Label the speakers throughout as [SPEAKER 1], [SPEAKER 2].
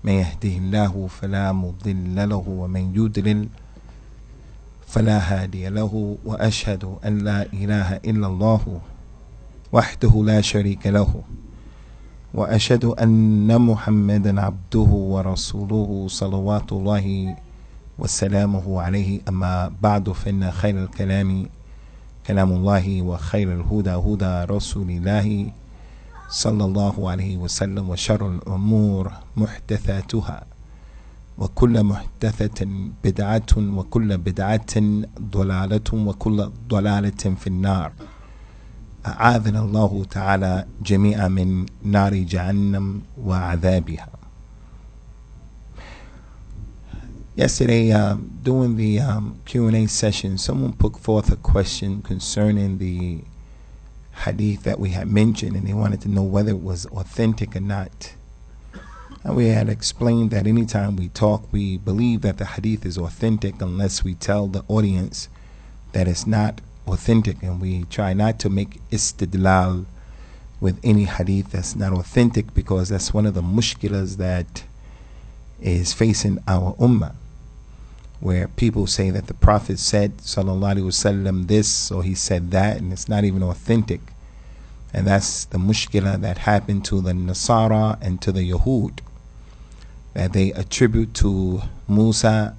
[SPEAKER 1] من يهده الله فلا مضل له ومن يضلل فلا هادي له وأشهد أن لا إله إلا الله وحده لا شريك له وأشهد أن محمدا عبده ورسوله صلوات الله وسلامه عليه. أما بعد فإن خير الكلام كلام الله وخير الهدى هدى رسول الله صلى الله عليه وسلم وشر الأمور محدثاتها وكل محدثة بدعة وكل بدعة ضلالة وكل ضلالة في النار. أعاذنا الله تعالى جميعا من نار جهنم وعذابها. Yesterday, during the Q&A session, someone put forth a question concerning the hadith that we had mentioned, and they wanted to know whether it was authentic or not. And we had explained that anytime we talk, we believe that the hadith is authentic unless we tell the audience that it's not authentic, and we try not to make istidlal with any hadith that's not authentic, because that's one of the mushkilas that is facing our ummah, where people say that the Prophet said sallallahu alaihi wasallam this, or he said that, and it's not even authentic. And that's the mushkila that happened to the Nasara and to the Yahud, that they attribute to Musa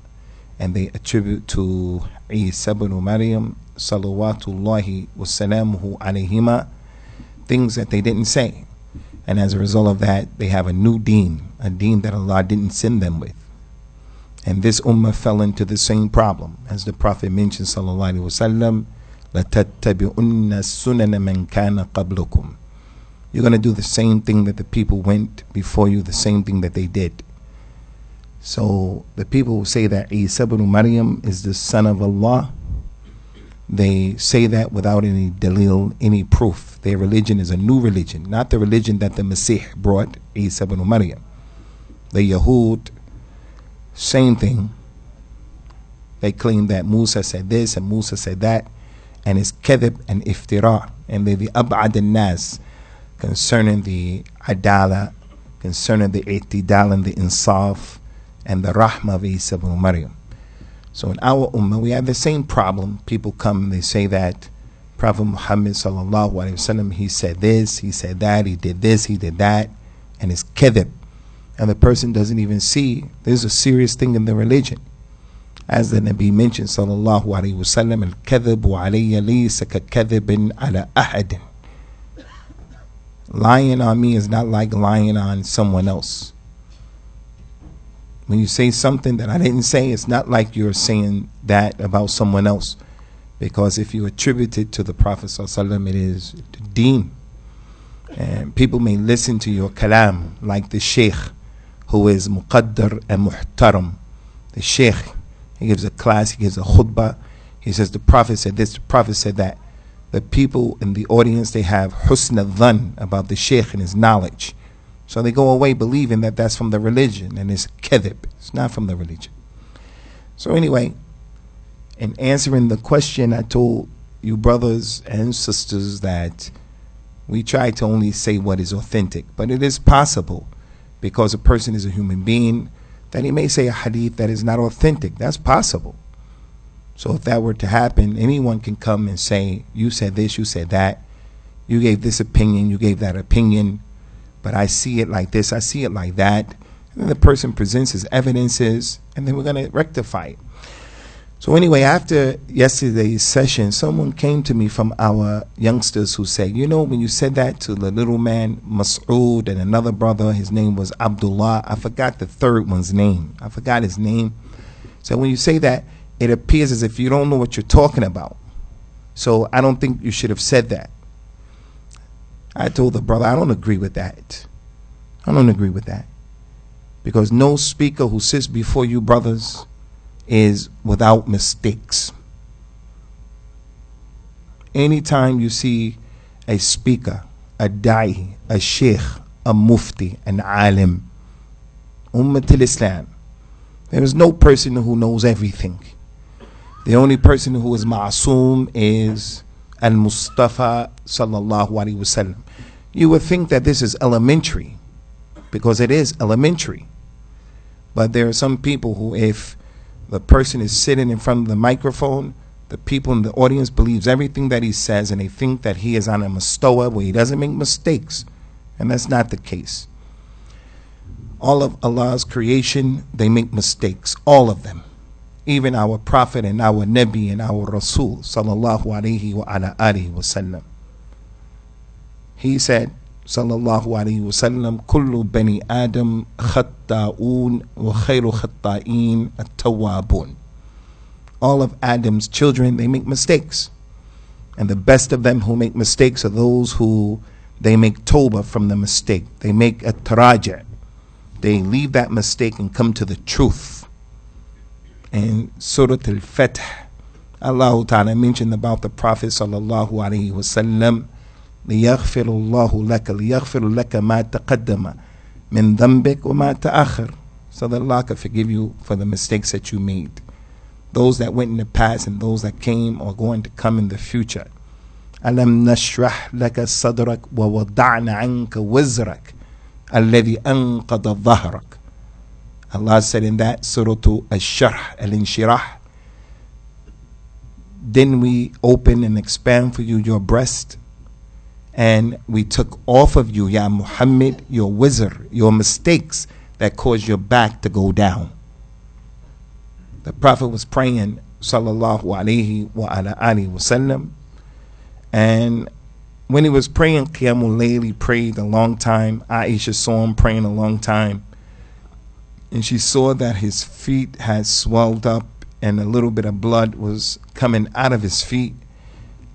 [SPEAKER 1] and they attribute to Isa ibn Maryam salawatullahi wasalamuhu alayhima things that they didn't say, and as a result of that they have a new deen, a deen that Allah didn't send them with. And this ummah fell into the same problem, as the Prophet mentioned sallallahu alaihi wasallam, لَتَتَّبِعُنَّ السُّنَنَ مَنْ كَانَ قَبْلُكُمْ. You're going to do the same thing that the people went before you, the same thing that they did. So the people who say that Isa ibn Maryam is the son of Allah, they say that without any dalil, any proof. Their religion is a new religion, not the religion that the Masih brought, Isa ibn Maryam. The Yahud, same thing. They claim that Musa said this and Musa said that, and it's kadhib and iftira, and they're the ab'ad al-nas concerning the adala, concerning the i'tidal and the insaf and the rahmah of Isa ibn Maryam. So in our ummah we have the same problem. People come and they say that Prophet Muhammad sallallahu alaihi wasallam, he said this, he said that, he did this, he did that, and it's kadhib. And the person doesn't even see there's a serious thing in the religion. As the Nabi mentioned sallallahu alaihi wasallam, al-kadhibu alayya laysa ka-kadhibin ala ahadin. Lying on me is not like lying on someone else. When you say something that I didn't say, it's not like you're saying that about someone else, because if you attribute it to the Prophet sallallahu alaihi wasallam, it is the deen. And people may listen to your kalam, like the sheikh who is muqaddar and muhtaram. The sheikh, he gives a class, he gives a khutbah, he says the Prophet said this, the Prophet said that. The people in the audience, they have husn al-dhan about the sheikh and his knowledge, so they go away believing that that's from the religion, and it's kadhib, it's not from the religion. So anyway, in answering the question, I told you brothers and sisters that we try to only say what is authentic, but it is possible, because a person is a human being, that he may say a hadith that is not authentic. That's possible. So if that were to happen, anyone can come and say, you said this, you said that, you gave this opinion, you gave that opinion, but I see it like this, I see it like that. And then the person presents his evidences, and then we're going to rectify it. So anyway, after yesterday's session, someone came to me from our youngsters who said, you know, when you said that to the little man, Mas'ud, and another brother, his name was Abdullah, I forgot the third one's name. I forgot his name. So when you say that, it appears as if you don't know what you're talking about. So I don't think you should have said that. I told the brother, I don't agree with that. I don't agree with that. Because no speaker who sits before you, brothers, is without mistakes. Anytime you see a speaker, a da'i, a sheikh, a mufti, an alim, Ummat al-Islam, there is no person who knows everything. The only person who is ma'asum is al-Mustafa sallallahu alaihi wasallam. You would think that this is elementary, because it is elementary. But there are some people who, if the person is sitting in front of the microphone, the people in the audience believes everything that he says, and they think that he is on a mustawa where he doesn't make mistakes. And that's not the case. All of Allah's creation, they make mistakes, all of them. Even our Prophet and our Nabi and our Rasul, sallallahu alayhi wa ala alihi wa sallam. He said, sallallahu alayhi wa sallam, kullu bani Adam khatta'un wa khayru khatta'in at-tawwabun. All of Adam's children, they make mistakes. And the best of them who make mistakes are those who they make tawbah from the mistake. They make a taraja. They leave that mistake and come to the truth. And Surah Al-Fath, Allah Ta'ala mentioned about the Prophet sallallahu alayhi wa sallam, لِيَغْفِرُ اللَّهُ لَكَ لِيَغْفِرُ لَكَ مَا تَقَدَّمَ مِنْ ذَنْبِكَ وَمَا تَأَخَّرَ, so that Allah can forgive you for the mistakes that you made, those that went in the past and those that came or going to come in the future. أَلَمْ نَشْرَحْ لَكَ صَدْرَكَ وَوَضَعْنَا عَنْكَ وِزْرَكَ الَّذِي أَنْقَضَ ظَهْرَكَ. Allah said in that Surah Al-Sharh, Al-Inshirah, then we open and expand for you your breast, and we took off of you, Ya Muhammad, your wizr, your mistakes that caused your back to go down. The Prophet was praying, sallallahu alayhi wa ala alihi wa sallam, and when he was praying Qiyamul Layl, he prayed a long time. Aisha saw him praying a long time, and she saw that his feet had swelled up and a little bit of blood was coming out of his feet.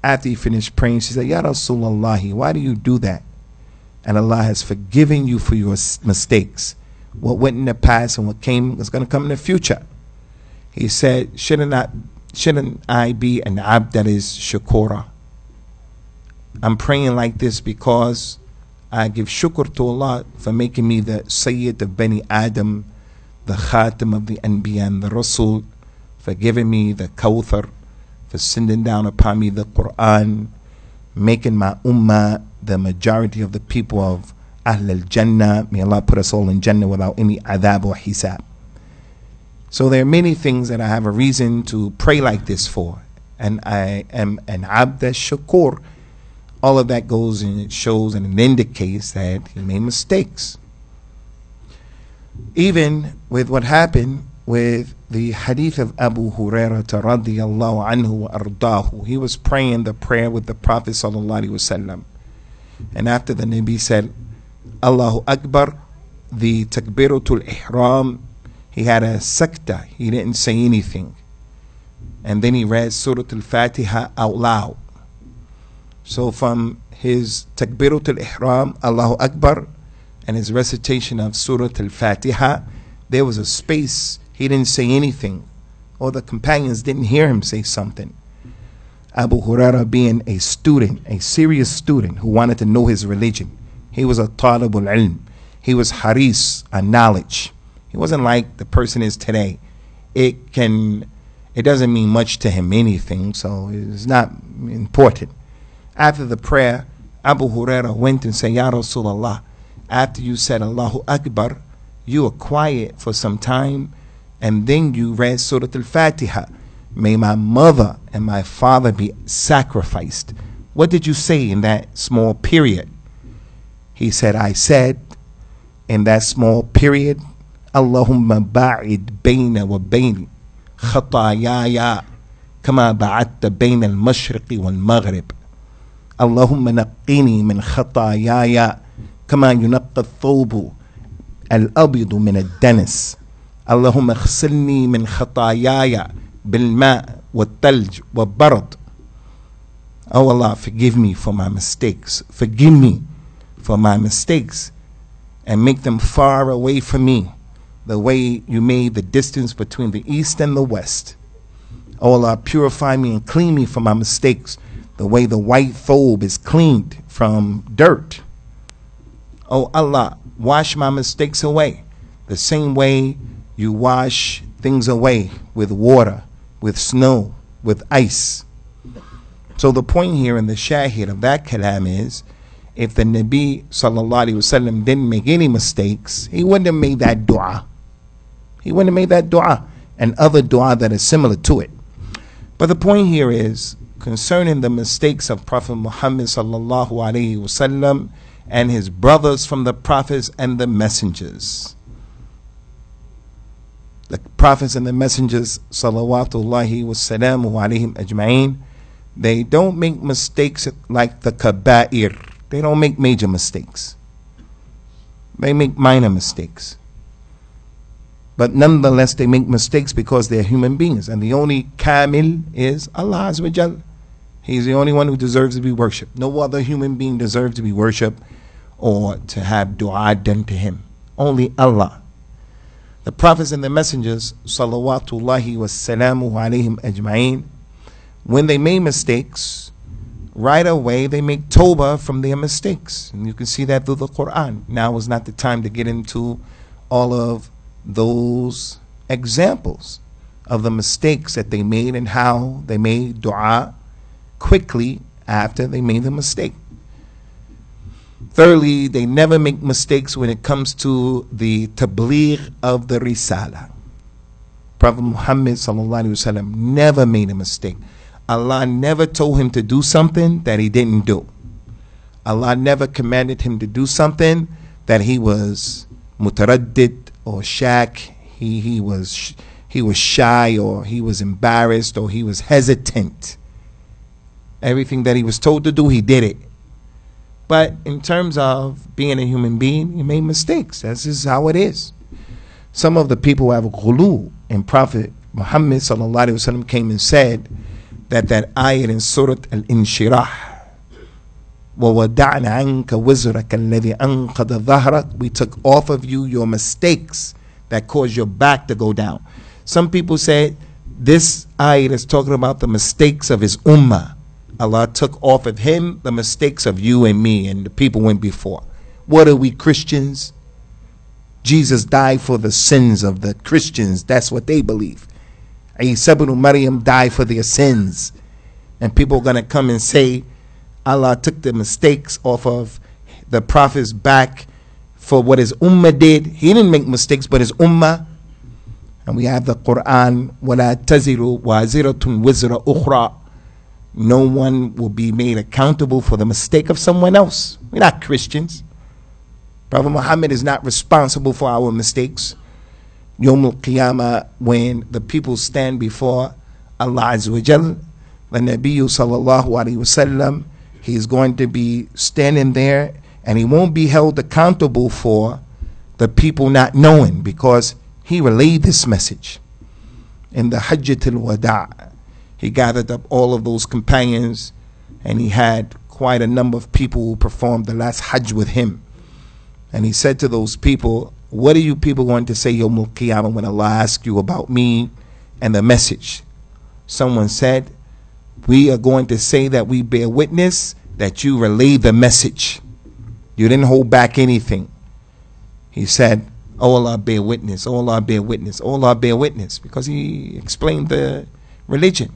[SPEAKER 1] After he finished praying, she said, Ya Rasulallah, why do you do that? And Allah has forgiven you for your mistakes. What went in the past and what came is going to come in the future. He said, shouldn't I be an abd that is shakura? I'm praying like this because I give shukr to Allah for making me the Sayyid of Bani Adam, the Khatim of the Anbiya and the Rasul, for giving me the Kawthar, for sending down upon me the Quran, making my ummah the majority of the people of Ahl al-Jannah. May Allah put us all in Jannah without any adhab or hisab. So there are many things that I have a reason to pray like this for. And I am an abd shakur. All of that goes and it shows and it indicates that he made mistakes. Even with what happened with the hadith of Abu Huraira radiyallahu anhu wa ardahu. He was praying the prayer with the Prophet sallallahu alaihi wasallam. And after the Nabi said, Allahu Akbar, the takbiratul ihram, he had a sakta. He didn't say anything. And then he read Surah Al-Fatiha out loud. So from his takbiratul ihram, Allahu Akbar, and his recitation of Surah Al-Fatiha, there was a space. He didn't say anything, or the companions didn't hear him say something. Abu Huraira, being a student, a serious student who wanted to know his religion, he was a talibul ilm. He was haris on knowledge. He wasn't like the person is today. It doesn't mean much to him anything, so it's not important. After the prayer, Abu Huraira went and said, Ya Rasulallah, after you said Allahu Akbar, you were quiet for some time, and then you read Surah Al-Fatiha. May my mother and my father be sacrificed. What did you say in that small period? He said, I said in that small period, Allahumma ba'id bayna wa bayni khatayaya kama ba'adta bayna al-mashriqi wal-maghrib. Allahumma naqqini min khatayaya kama yunaqqa al-thawbu al-abidu min al-danas. Allahumma khsilni min khatayaya bil-ma' wal-thalj wal-barad. Oh Allah, forgive me for my mistakes. Forgive me for my mistakes and make them far away from me, the way you made the distance between the east and the west. Oh Allah, purify me and clean me from my mistakes, the way the white thobe is cleaned from dirt. Oh Allah, wash my mistakes away, the same way you wash things away with water, with snow, with ice. So the point here in the shahid of that kalam is, if the Nabi sallallahu alaihi wasallam didn't make any mistakes, he wouldn't have made that dua. he wouldn't have made that dua and other dua that is similar to it. But the point here is concerning the mistakes of Prophet Muhammad sallallahu alaihi wasallam and his brothers from the prophets and the messengers. The prophets and the messengers, salawatullahi wassalamu alaihim ajma'in, they don't make mistakes like the kaba'ir. They don't make major mistakes. They make minor mistakes. But nonetheless, they make mistakes because they're human beings. And the only kamil is Allah Azza wa Jal. He's the only one who deserves to be worshipped. No other human being deserves to be worshipped or to have dua done to him. Only Allah. The prophets and the messengers, salawatullahi wassalamu alaihim ajma'in, when they made mistakes, right away they make tawbah from their mistakes. And you can see that through the Quran. Now is not the time to get into all of those examples of the mistakes that they made and how they made dua quickly after they made the mistake. Thirdly, they never make mistakes when it comes to the tabligh of the risala. Prophet Muhammad sallallahu alaihi wasallam never made a mistake. Allah never told him to do something that he didn't do. Allah never commanded him to do something that he was mutaraddid or shak. He was shy, or he was embarrassed, or he was hesitant. Everything that he was told to do, he did it. But in terms of being a human being, he made mistakes. This is how it is. Some of the people who have ghulu in Prophet Muhammad sallallahu alaihi wasallam came and said that ayat in Surah Al-Inshirah, وَوَدَعْنَا عَنْكَ وِزْرَكَ الَّذِي أَنْقَضَ ظَهْرَكَ, we took off of you your mistakes that caused your back to go down. Some people say this ayat is talking about the mistakes of his ummah. Allah took off of him the mistakes of you and me and the people went before. What are we, Christians? Jesus died for the sins of the Christians. That's what they believe. Isa ibn Maryam died for their sins. And people are going to come and say Allah took the mistakes off of the Prophet's back for what his ummah did. He didn't make mistakes, but his ummah. And we have the Quran, وَلَا تَزِرُ وَازِرَةٌ وِزْرَ أُخْرَى. No one will be made accountable for the mistake of someone else. We're not Christians. Prophet Muhammad is not responsible for our mistakes. Yawm al-Qiyamah, when the people stand before Allah Azza wa Jal, the Nabi sallallahu alayhi wasallam, he is going to be standing there and he won't be held accountable for the people not knowing, because he relayed this message. In the Hajjatul Wada', he gathered up all of those companions and he had quite a number of people who performed the last Hajj with him. And he said to those people, what are you people going to say Yawm al-Qiyamah when Allah asks you about me and the message? Someone said, we are going to say that we bear witness that you relayed the message. You didn't hold back anything. He said, oh Allah, bear witness, oh Allah, bear witness, oh Allah, bear witness, because he explained the religion.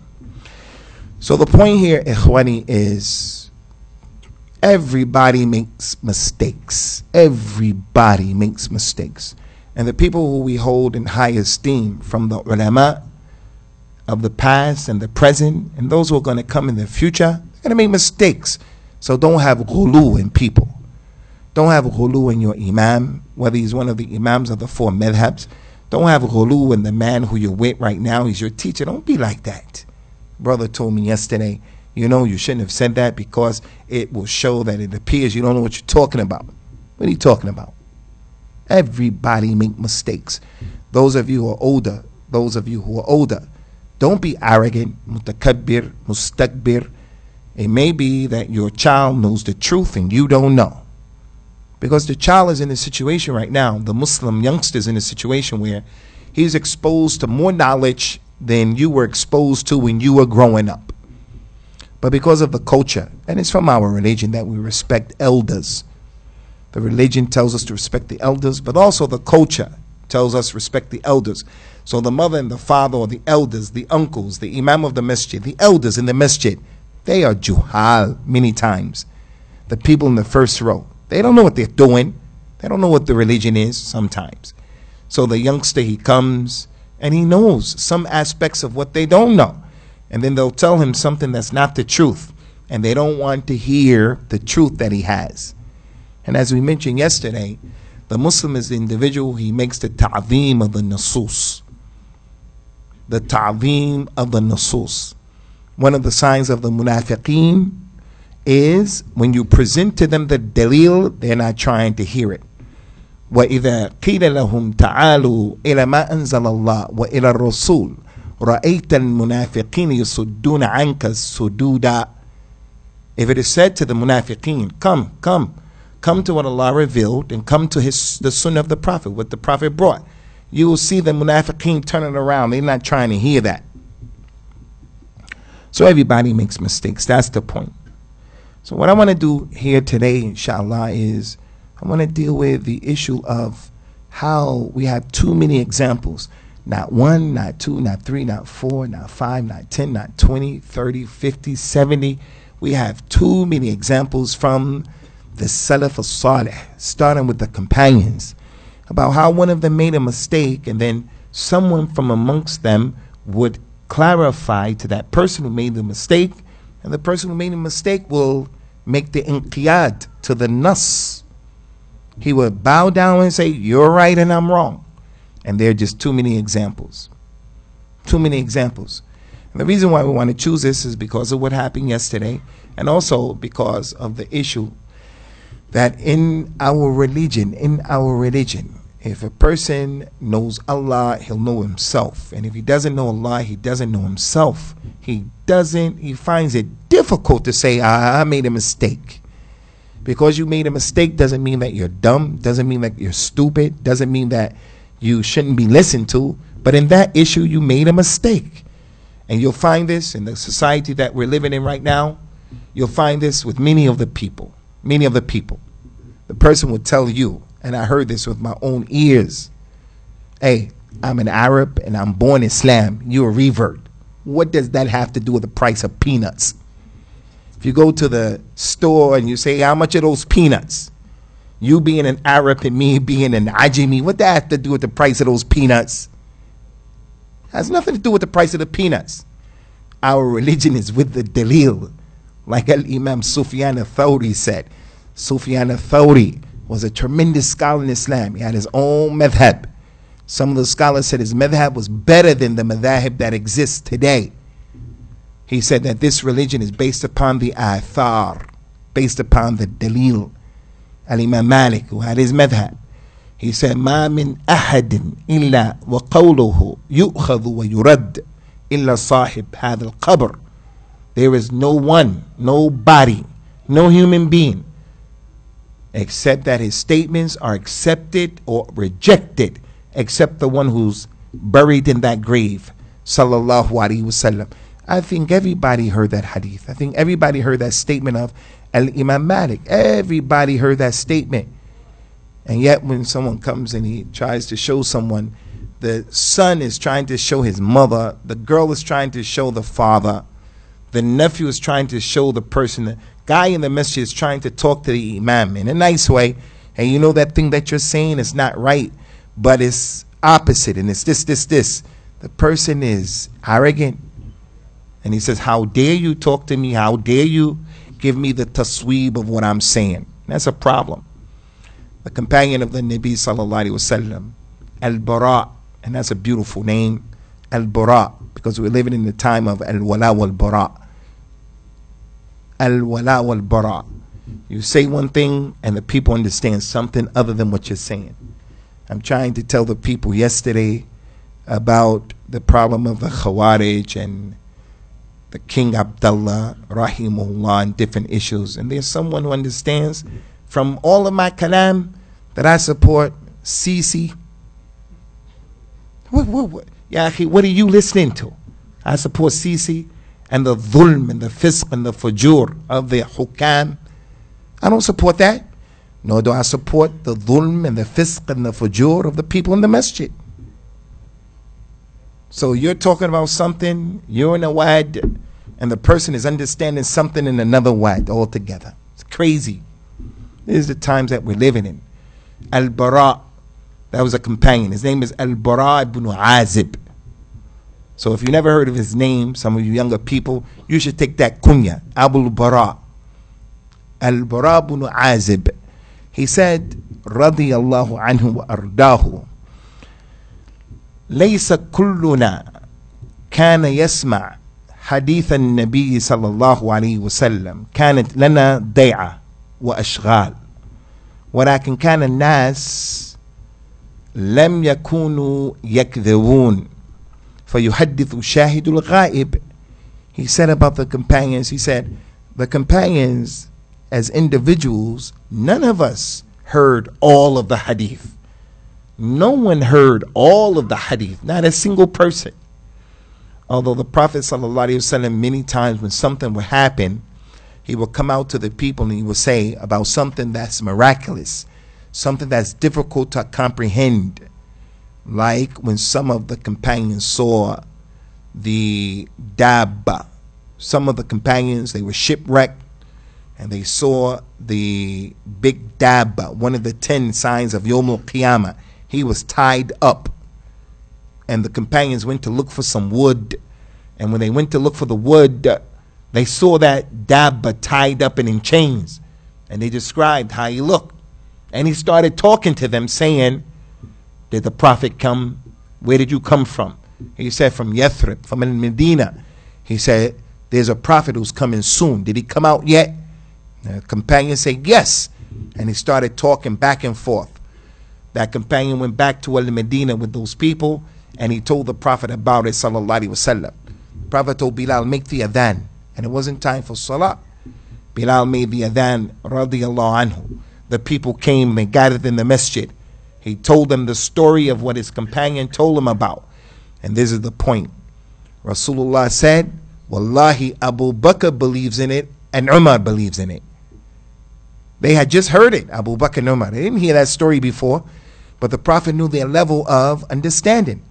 [SPEAKER 1] So the point here, ikhwani, is everybody makes mistakes. Everybody makes mistakes. And the people who we hold in high esteem, from the ulama of the past and the present, and those who are going to come in the future, they're going to make mistakes. So don't have ghulu in people. Don't have ghulu in your imam, whether he's one of the imams of the four madhabs. Don't have ghulu in the man who you're with right now. He's your teacher. Don't be like that. Brother told me yesterday, you know, you shouldn't have said that because it will show that it appears you don't know what you're talking about. What are you talking about? Everybody make mistakes. Those of you who are older, don't be arrogant, mutakabbir, mustakbir. It may be that your child knows the truth and you don't know. Because the child is in a situation right now, the Muslim youngster is in a situation where he's exposed to more knowledge than you were exposed to when you were growing up. But because of the culture, and it's from our religion that we respect elders. The religion tells us to respect the elders, but also the culture tells us respect the elders. So the mother and the father, or the elders, the uncles, the imam of the masjid, the elders in the masjid, they are juhal many times. The people in the first row, they don't know what they're doing. They don't know what the religion is sometimes. So the youngster, he comes and he knows some aspects of what they don't know. And then they'll tell him something that's not the truth. And they don't want to hear the truth that he has. And as we mentioned yesterday, the Muslim is the individual, he makes the ta'zeem of the nusus. The ta'zeem of the nusus. One of the signs of the munafiqeen is when you present to them the dalil, they're not trying to hear it. وَإِذَا قِيلَ لَهُمْ تَعَالُوا إِلَى مَا أَنزَلَ اللَّهُ وَإِلَى الرَّسُولِ رَأَيْتَ الْمُنَافِقِينَ يَصُدُّونَ عَنْكَ الصُّدُودَ. If it is said to the munafiqeen, come to what Allah revealed and come to the sunnah of the Prophet, what the Prophet brought, you will see the munafiqeen turning around. They're not trying to hear that. So everybody makes mistakes. That's the point. So what I want to do here today, inshallah, is I want to deal with the issue of how we have too many examples. Not 1, not 2, not 3, not 4, not 5, not 10, not 20, 30, 50, 70. We have too many examples from the Salaf Salih, starting with the companions, about how one of them made a mistake and then someone from amongst them would clarify to that person who made the mistake, and the person who made the mistake will make the inqiyad to the nas. He would bow down and say, you're right and I'm wrong. And there are just too many examples. Too many examples. And the reason why we want to choose this is because of what happened yesterday, and also because of the issue that in our religion, if a person knows Allah, he'll know himself. And if he doesn't know Allah, he doesn't know himself. He finds it difficult to say, I made a mistake. Because you made a mistake doesn't mean that you're dumb, doesn't mean that you're stupid, doesn't mean that you shouldn't be listened to. But in that issue, you made a mistake. And you'll find this in the society that we're living in right now. You'll find this with many of the people. The person will tell you, and I heard this with my own ears, hey, I'm an Arab and I'm born Islam. You're a revert. What does that have to do with the price of peanuts? If you go to the store and you say, how much are those peanuts? You being an Arab and me being an Ajami, what that have to do with the price of those peanuts? It has nothing to do with the price of the peanuts. Our religion is with the dalil. Like Al-Imam Sufyan Al-Thawri said. Sufyan Al-Thawri was a tremendous scholar in Islam. He had his own madhab. Some of the scholars said his madhab was better than the madhab that exists today. He said that this religion is based upon the athar, based upon the dalil. Al-Imam Malik, who had his madhab, he said, مَا مِنْ أَحَدٍ إِلَّا وَقَوْلُهُ يُؤْخَذُ وَيُرَدْ إِلَّا صَاحِبْ هَذَا الْقَبْرِ. There is no one, nobody, no human being, except that his statements are accepted or rejected, except the one who's buried in that grave. Sallallahu alaihi wasallam. I think everybody heard that hadith. I think everybody heard that statement of Al-Imam Malik. Everybody heard that statement. And yet when someone comes and he tries to show someone, the son is trying to show his mother, the girl is trying to show the father, the nephew is trying to show the person, the guy in the masjid is trying to talk to the imam in a nice way. And you know that thing that you're saying is not right, but it's opposite and it's this. The person is arrogant. And he says, how dare you talk to me? How dare you give me the tasweeb of what I'm saying? That's a problem. The companion of the Nabi sallallahu alaihi wasallam, Al-Bara, and that's a beautiful name, Al-Bara, because we're living in the time of Al-Wala wal-Bara. Al-Wala wal-Bara. You say one thing and the people understand something other than what you're saying. I'm trying to tell the people yesterday about the problem of the Khawarij and the King Abdullah, rahimahullah, and different issues. And there's someone who understands from all of my kalam that I support Sisi. What are you listening to? I support Sisi and the dhulm and the fisq and the fujur of the hukam. I don't support that. Nor do I support the dhulm and the fisq and the fujur of the people in the masjid. So you're talking about something, you're in a wad, and the person is understanding something in another wad altogether. It's crazy. These are the times that we're living in. Al-Bara, That was a companion. His name is Al-Bara ibn Azib. So if you never heard of his name, some of you younger people, you should take that kunya, Abu Bara. Al-Bara ibn Azib. He said, radiyallahu anhu wa ardahu, ليس كلنا كان يسمع حديث النبي صلى الله عليه وسلم، كانت لنا ضيعة وأشغال، ولكن كان الناس لم يكونوا يكذبون فيحدث شاهد الغائب. He said about the companions, he said, the companions as individuals, none of us heard all of the hadith. No one heard all of the hadith, not a single person. Although the Prophet ﷺ, many times when something would happen, he would come out to the people and he would say about something that's miraculous, something that's difficult to comprehend. Like when some of the companions saw the dabba. Some of the companions, they were shipwrecked and they saw the big dabba, one of the 10 signs of Yawm al-Qiyamah. He was tied up. And the companions went to look for some wood. And when they went to look for the wood, they saw that dabba tied up and in chains. And they described how he looked. And he started talking to them saying, did the Prophet come? Where did you come from? He said, from Yathrib, from Medina. He said, there's a Prophet who's coming soon. Did he come out yet? The companion said, yes. And he started talking back and forth. That companion went back to Al-Medina with those people, and he told the Prophet about it, sallallahu alaihi wasallam. The Prophet told Bilal, make the adhan. And it wasn't time for salah. Bilal made the adhan, radiyallahu anhu. The people came and gathered in the masjid. He told them the story of what his companion told him about. And this is the point. Rasulullah said, Wallahi, Abu Bakr believes in it and Umar believes in it. They had just heard it, Abu Bakr and Umar. They didn't hear that story before, but the Prophet knew their level of understanding.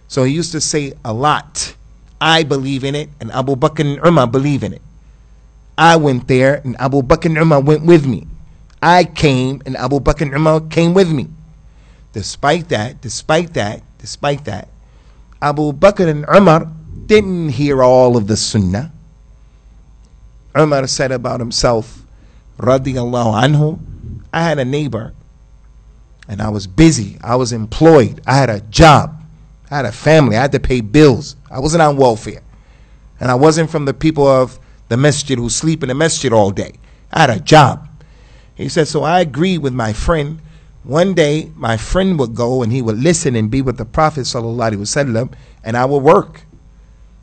[SPEAKER 1] So he used to say a lot, I believe in it and Abu Bakr and Umar believe in it. I went there and Abu Bakr and Umar went with me. I came and Abu Bakr and Umar came with me. Despite that, Abu Bakr and Umar didn't hear all of the sunnah. Umar said about himself, radiyallahu anhu, I had a neighbor and I was busy, I was employed, I had a job, I had a family, I had to pay bills, I wasn't on welfare, and I wasn't from the people of the masjid who sleep in the masjid all day. I had a job. He said, so I agreed with my friend. One day my friend would go and he would listen and be with the Prophet sallallahu alaihi wasallam, and I would work.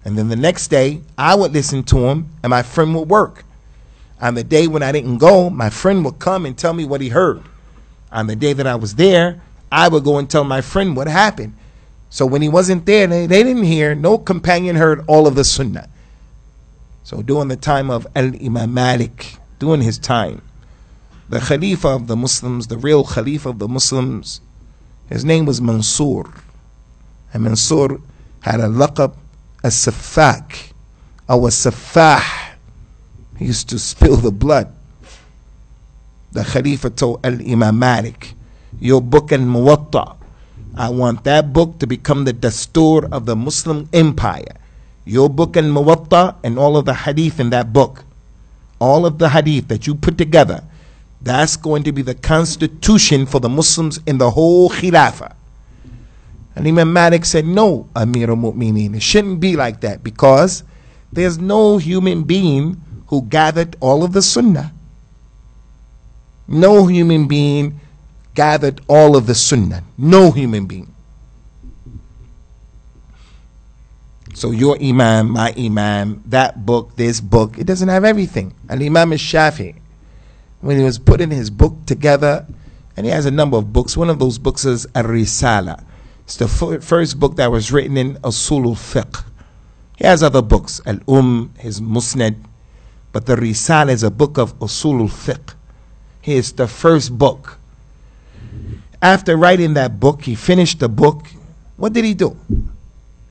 [SPEAKER 1] And then the next day I would listen to him and my friend would work. On the day when I didn't go, my friend would come and tell me what he heard. On the day that I was there, I would go and tell my friend what happened. So when he wasn't there, they didn't hear, no companion heard all of the sunnah. So during the time of Al-Imam Malik, during his time, the Khalifa of the Muslims, the real Khalifa of the Muslims, his name was Mansur. And Mansur had a laqab, as-Saffak, or as-Saffah. He used to spill the blood. The Khalifa told Al-Imam Malik, your book al-Muwatta, I want that book to become the dastur of the Muslim empire. Your book al-Muwatta and all of the hadith in that book, all of the hadith that you put together, that's going to be the constitution for the Muslims in the whole Khilafah. And Imam Malik said, no, Amir al-Mu'mineen, it shouldn't be like that, because there's no human being who gathered all of the sunnah. No human being gathered all of the sunnah. No human being. So your imam, my imam, that book, this book, it doesn't have everything. And Imam al-Shafi, when he was putting his book together, and he has a number of books, one of those books is Ar-Risala. It's the first book that was written in Usul al-Fiqh. He has other books, his Musnad, but the Risala is a book of Usul al-Fiqh. Here's the first book. After writing that book, he finished the book. What did he do?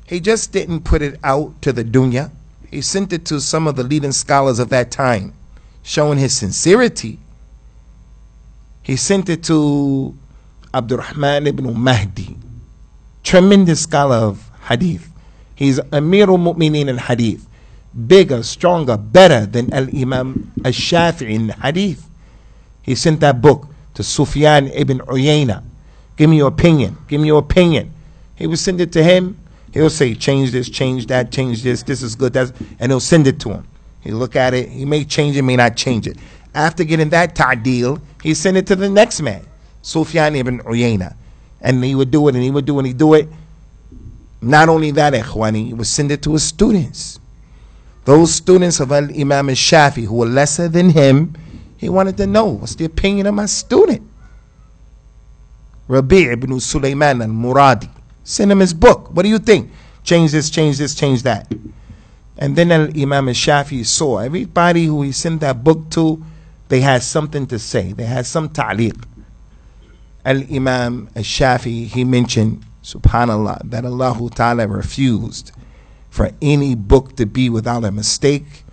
[SPEAKER 1] He just didn't put it out to the dunya. He sent it to some of the leading scholars of that time, showing his sincerity. He sent it to Abdurrahman ibn Mahdi, tremendous scholar of hadith. He's Amirul Mu'mineen in hadith, bigger, stronger, better than Al-Imam Al-Shafi'i in hadith. He sent that book to Sufyan ibn Uyayna. Give me your opinion. Give me your opinion. He would send it to him. He'll say, change this, change that, change this. This is good. That's, and he'll send it to him. He'll look at it. He may change it, may not change it. After getting that ta'deel, he sent it to the next man, Sufyan ibn Uyayna. And he would do it, and he would do it, and he'd do it. Not only that, ikhwani, he would send it to his students. Those students of Al-Imam Al-Shafi who were lesser than him, he wanted to know, what's the opinion of my student? Rabi' ibn Sulaiman al-Muradi. Send him his book. What do you think? Change this, change this, change that. And then Al-Imam Al-Shafi saw everybody who he sent that book to, they had something to say. They had some ta'liq. Al-Imam Al-Shafi, he mentioned, subhanallah, that Allah Ta'ala refused for any book to be without a mistake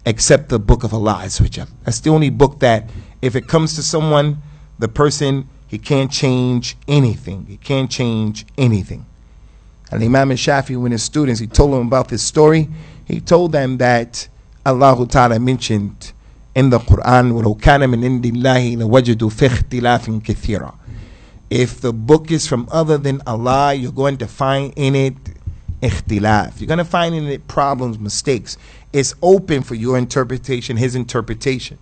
[SPEAKER 1] except the book of Allah Azza wa Jal. That's the only book that if it comes to someone, the person, he can't change anything. He can't change anything. And Imam Shafi, when his students, he told them about this story. He told them that Allah Ta'ala mentioned in the Quran, وَلَوْ كَانَ مِنْ عِنْدِ اللَّهِ لَوَجَدُوا فِي اخْتِلَافٍ كَثِيرًا. If the book is from other than Allah, you're going to find in it ikhtilaf. You're going to find in it problems, mistakes. It's open for your interpretation, his interpretation.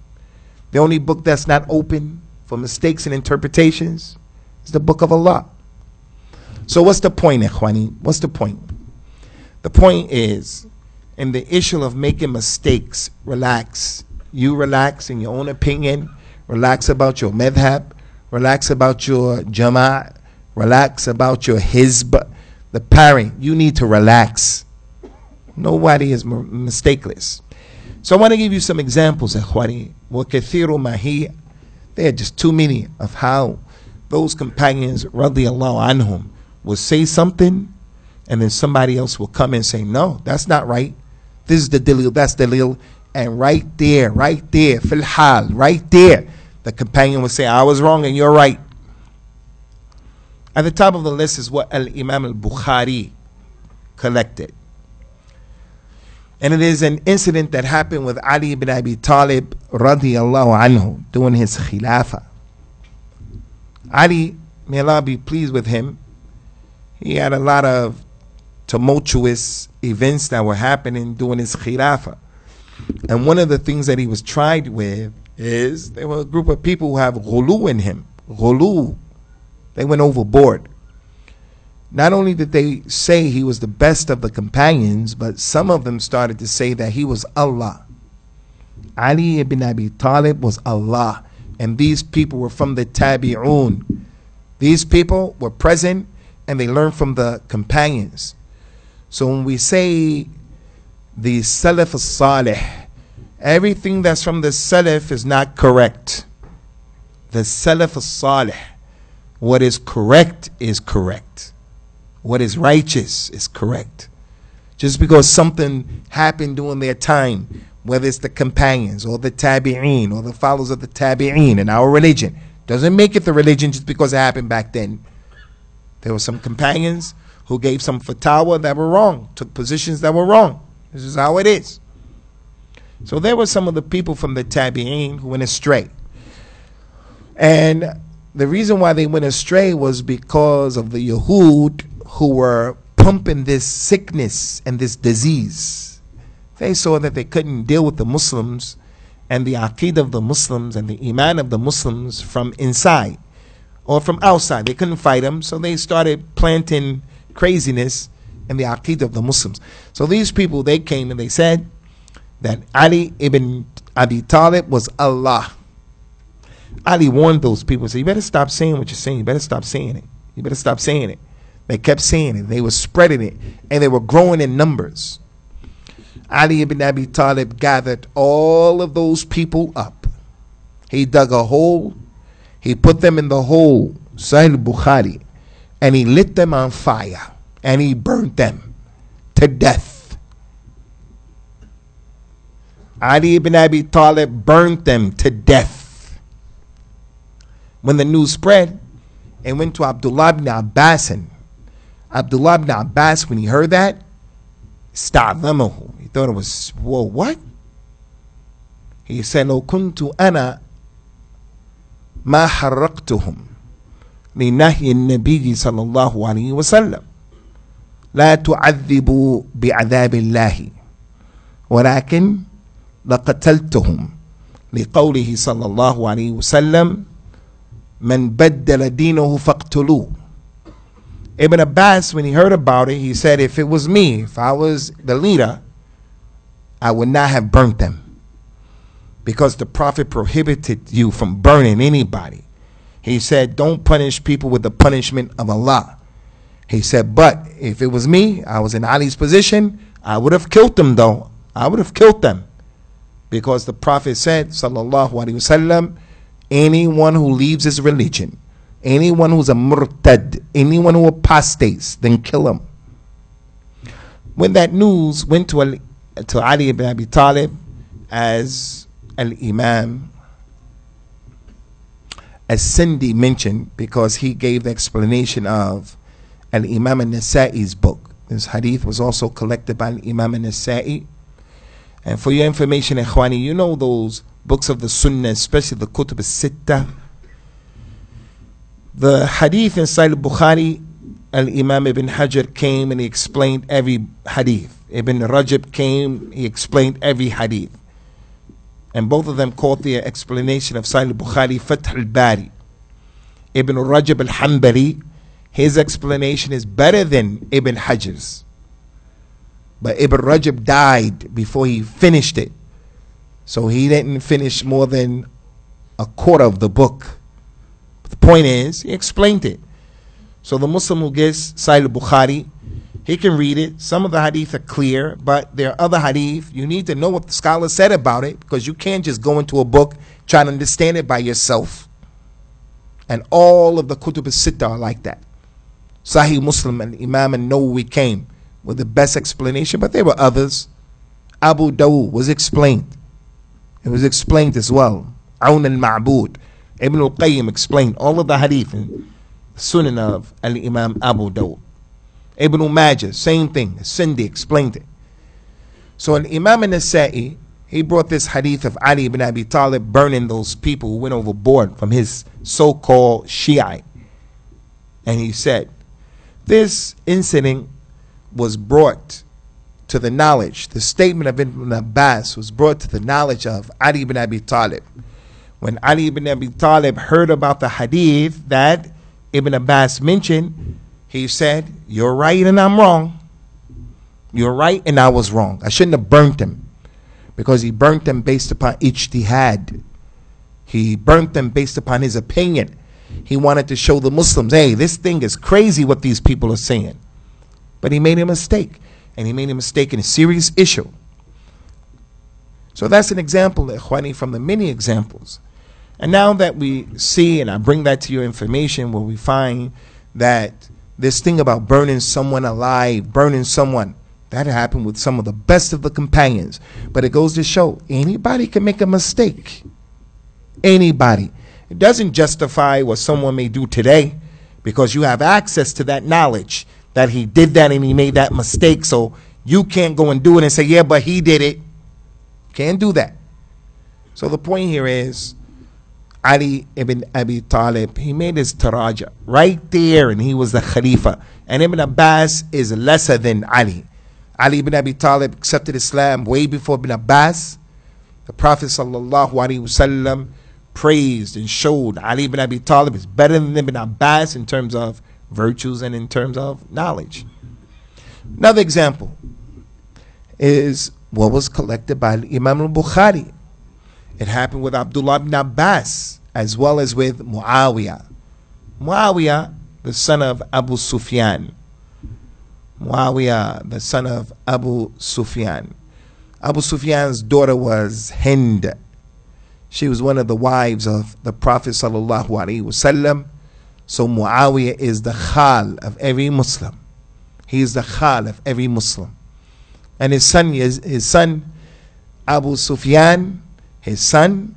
[SPEAKER 1] The only book that's not open for mistakes and interpretations is the book of Allah. So what's the point, ikhwani? What's the point? The point is, in the issue of making mistakes, relax. You relax in your own opinion. Relax about your madhab. Relax about your jama'ah. Relax about your hizb. The parent, you need to relax. Nobody is mistakeless. So I want to give you some examples, ikhwani. وَكَثِيرُ مَا هِيَ. There are just too many of how those companions, radiyallahu anhum, will say something, and then somebody else will come and say, no, that's not right. This is the dalil, that's the dalil. And right there, fil hal, right there, the companion will say, I was wrong and you're right. At the top of the list is what Al-Imam Al-Bukhari collected. And it is an incident that happened with Ali ibn Abi Talib radiyallahu anhu during his khilafah. Ali, may Allah be pleased with him, he had a lot of tumultuous events that were happening during his khilafah. And one of the things that he was tried with is there were a group of people who have ghulu in him. Ghulu. They went overboard. Not only did they say he was the best of the companions, but some of them started to say that he was Allah. Ali ibn Abi Talib was Allah. And these people were from the Tabi'un. These people were present and they learned from the companions. So when we say the Salaf Salih, everything that's from the Salaf is not correct. The Salaf Salih, what is correct is correct. What is righteous is correct. Just because something happened during their time, whether it's the companions or the tabi'een or the followers of the tabi'een in our religion, doesn't make it the religion just because it happened back then. There were some companions who gave some fatwa that were wrong, took positions that were wrong. This is how it is. So there were some of the people from the tabi'een who went astray. And the reason why they went astray was because of the Yahud who were pumping this sickness and this disease. They saw that they couldn't deal with the Muslims and the aqeedah of the Muslims and the iman of the Muslims from inside or from outside. They couldn't fight them, so they started planting craziness in the aqeedah of the Muslims. So these people, they came and they said that Ali ibn Abi Talib was Allah. Ali warned those people, said, you better stop saying what you're saying. You better stop saying it. You better stop saying it. They kept saying it. They were spreading it. And they were growing in numbers. Ali ibn Abi Talib gathered all of those people up. He dug a hole. He put them in the hole, Sahih Bukhari, and he lit them on fire. And he burnt them to death. Ali ibn Abi Talib burnt them to death. When the news spread, and went to Abdullah ibn Abbas. And Abdullah ibn Abbas, when he heard that, استعظمه. He thought it was, whoa, what? He said, لو كنت أنا ما حرقتهم لنهي النبي صلى الله عليه وسلم لا تعذبوا بعذاب الله ولكن لقتلتهم لقوله صلى الله عليه وسلم من بدل دينه فاقتلوه. Ibn Abbas, when he heard about it, he said, if it was me, if I was the leader, I would not have burnt them, because the Prophet prohibited you from burning anybody. He said, don't punish people with the punishment of Allah. He said, but if it was me, I was in Ali's position, I would have killed them though. I would have killed them. Because the Prophet said, sallallahu alaihi wasallam, anyone who leaves his religion, anyone who's a murtad, anyone who apostates, then kill him. When that news went to Ali ibn Abi Talib, as Al-Imam As-Sindi mentioned, because he gave the explanation of Al-Imam An-Nasa'i's book. This hadith was also collected by Al-Imam An-Nasa'i. And for your information, Ikhwani, you know those books of the Sunnah, especially the Kutub al-Sittah. The hadith in Sahih Bukhari, Al-Imam Ibn Hajar came and he explained every hadith. Ibn Rajab came, he explained every hadith. And both of them called their explanation of Sahih Bukhari Fath al-Bari. Ibn Rajab al-Hanbali, his explanation is better than Ibn Hajar's. But Ibn Rajab died before he finished it. So he didn't finish more than a quarter of the book. But the point is, he explained it. So the Muslim who gets Sahih Bukhari, he can read it. Some of the hadith are clear, but there are other hadith. You need to know what the scholar said about it, because you can't just go into a book, try to understand it by yourself. And all of the Kutub al-Sittah are like that. Sahih Muslim and Imam an-Nawawi came with the best explanation, but there were others. Abu Dawud was explained. It was explained as well. Awn al-Ma'bud. Ibn al-Qayyim explained all of the hadith and Sunan of Al-Imam Abu Dawud. Ibn Majah, same thing. Sindi explained it. So Al-Imam An-Nasa'i, he brought this hadith of Ali ibn Abi Talib burning those people who went overboard from his so-called Shiite. And he said, this incident was brought to the knowledge, the statement of Ibn Abbas was brought to the knowledge of Ali ibn Abi Talib. When Ali ibn Abi Talib heard about the hadith that Ibn Abbas mentioned, he said, you're right and I'm wrong. You're right and I was wrong. I shouldn't have burnt them, because he burnt them based upon ijtihad. He burnt them based upon his opinion. He wanted to show the Muslims, hey, this thing is crazy what these people are saying. But he made a mistake, and he made a mistake in a serious issue. So that's an example, Ikhwani, from the many examples. And now that we see, and I bring that to your information, where we find that this thing about burning someone alive, burning someone, that happened with some of the best of the companions. But it goes to show, anybody can make a mistake. Anybody. It doesn't justify what someone may do today, because you have access to that knowledge that he did that and he made that mistake. So you can't go and do it and say, yeah, but he did it. Can't do that. So the point here is, Ali ibn Abi Talib, he made his taraja right there, and he was the Khalifa. And Ibn Abbas is lesser than Ali. Ali ibn Abi Talib accepted Islam way before Ibn Abbas. The Prophet sallallahu alaihi wasallam praised and showed Ali ibn Abi Talib is better than Ibn Abbas in terms of virtues and in terms of knowledge. Another example is what was collected by Imam al-Bukhari. It happened with Abdullah ibn Abbas as well as with Muawiyah. Muawiyah, the son of Abu Sufyan. Muawiyah, the son of Abu Sufyan. Abu Sufyan's daughter was Hind. She was one of the wives of the Prophet sallallahu alaihi wasallam. So Muawiyah is the khal of every Muslim. He is the khal of every Muslim. And his son Abu Sufyan, his son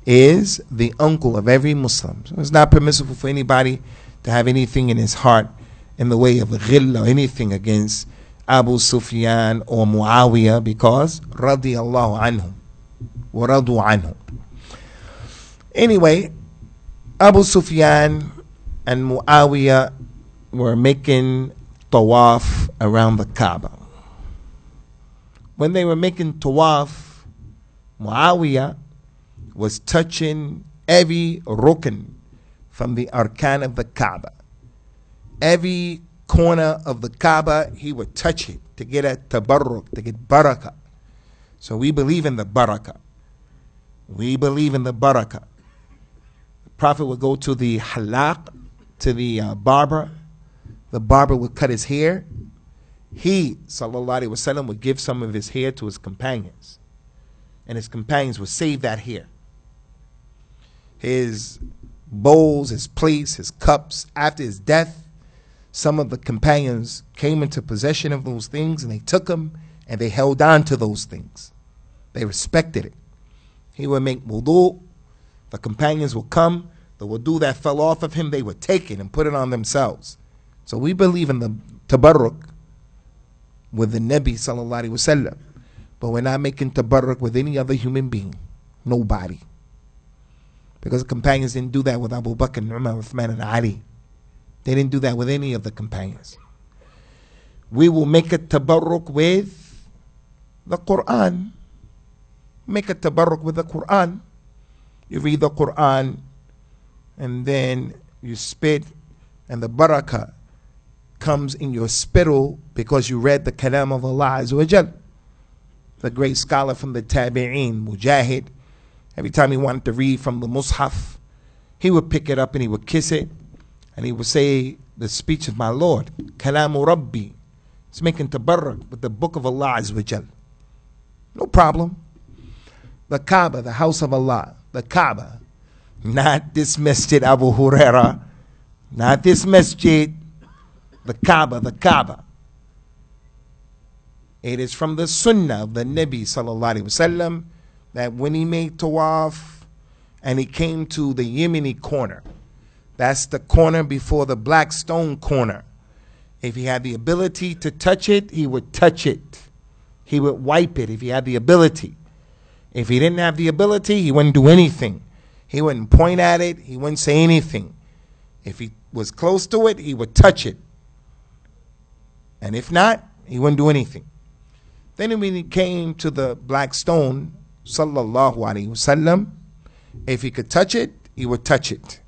[SPEAKER 1] is the uncle of every Muslim. So it's not permissible for anybody to have anything in his heart in the way of ghil or anything against Abu Sufyan or Muawiyah, because radiyallahu anhum wa radu anhu. Anyway, Abu Sufyan and Muawiyah were making tawaf around the Kaaba. When they were making tawaf, Muawiyah was touching every rukn from the arkan of the Kaaba. Every corner of the Kaaba, he would touch it to get a tabarruk, to get barakah. So we believe in the barakah. We believe in the barakah. The Prophet would go to the halaq, to the barber. The barber would cut his hair. He, sallallahu alaihi wasallam, would give some of his hair to his companions. And his companions would save that hair. His bowls, his plates, his cups, after his death, some of the companions came into possession of those things, and they took them and they held on to those things. They respected it. He would make wudu. The companions would come. The wudu that fell off of him, they would take it and put it on themselves. So we believe in the tabarruk with the Nabi sallallahu alaihi wasallam, but we're not making tabarruk with any other human being. Nobody. Because the companions didn't do that with Abu Bakr, Umar, Uthman, and Ali. They didn't do that with any of the companions. We will make a tabarruk with the Quran. Make a tabarruk with the Quran. You read the Quran, and then you spit, and the barakah comes in your spittle because you read the kalam of Allah Azza wa Jal. The great scholar from the Tabi'een, Mujahid, every time he wanted to read from the Mus'haf, he would pick it up and he would kiss it, and he would say, the speech of my Lord, Kalamu Rabbi. It's making tabarruk with the book of Allah Azza wa Jal. No problem. The Kaaba, the house of Allah, the Kaaba, not this masjid Abu Huraira, not this masjid, the Kaaba, the Kaaba. It is from the sunnah of the Nabi sallallahu alaihi wasallam that when he made tawaf and he came to the Yemeni corner, that's the corner before the black stone corner, if he had the ability to touch it, he would touch it. He would wipe it if he had the ability. If he didn't have the ability, he wouldn't do anything. He wouldn't point at it. He wouldn't say anything. If he was close to it, he would touch it. And if not, he wouldn't do anything. Then when he came to the black stone, sallallahu alaihi wasallam, if he could touch it, he would touch it.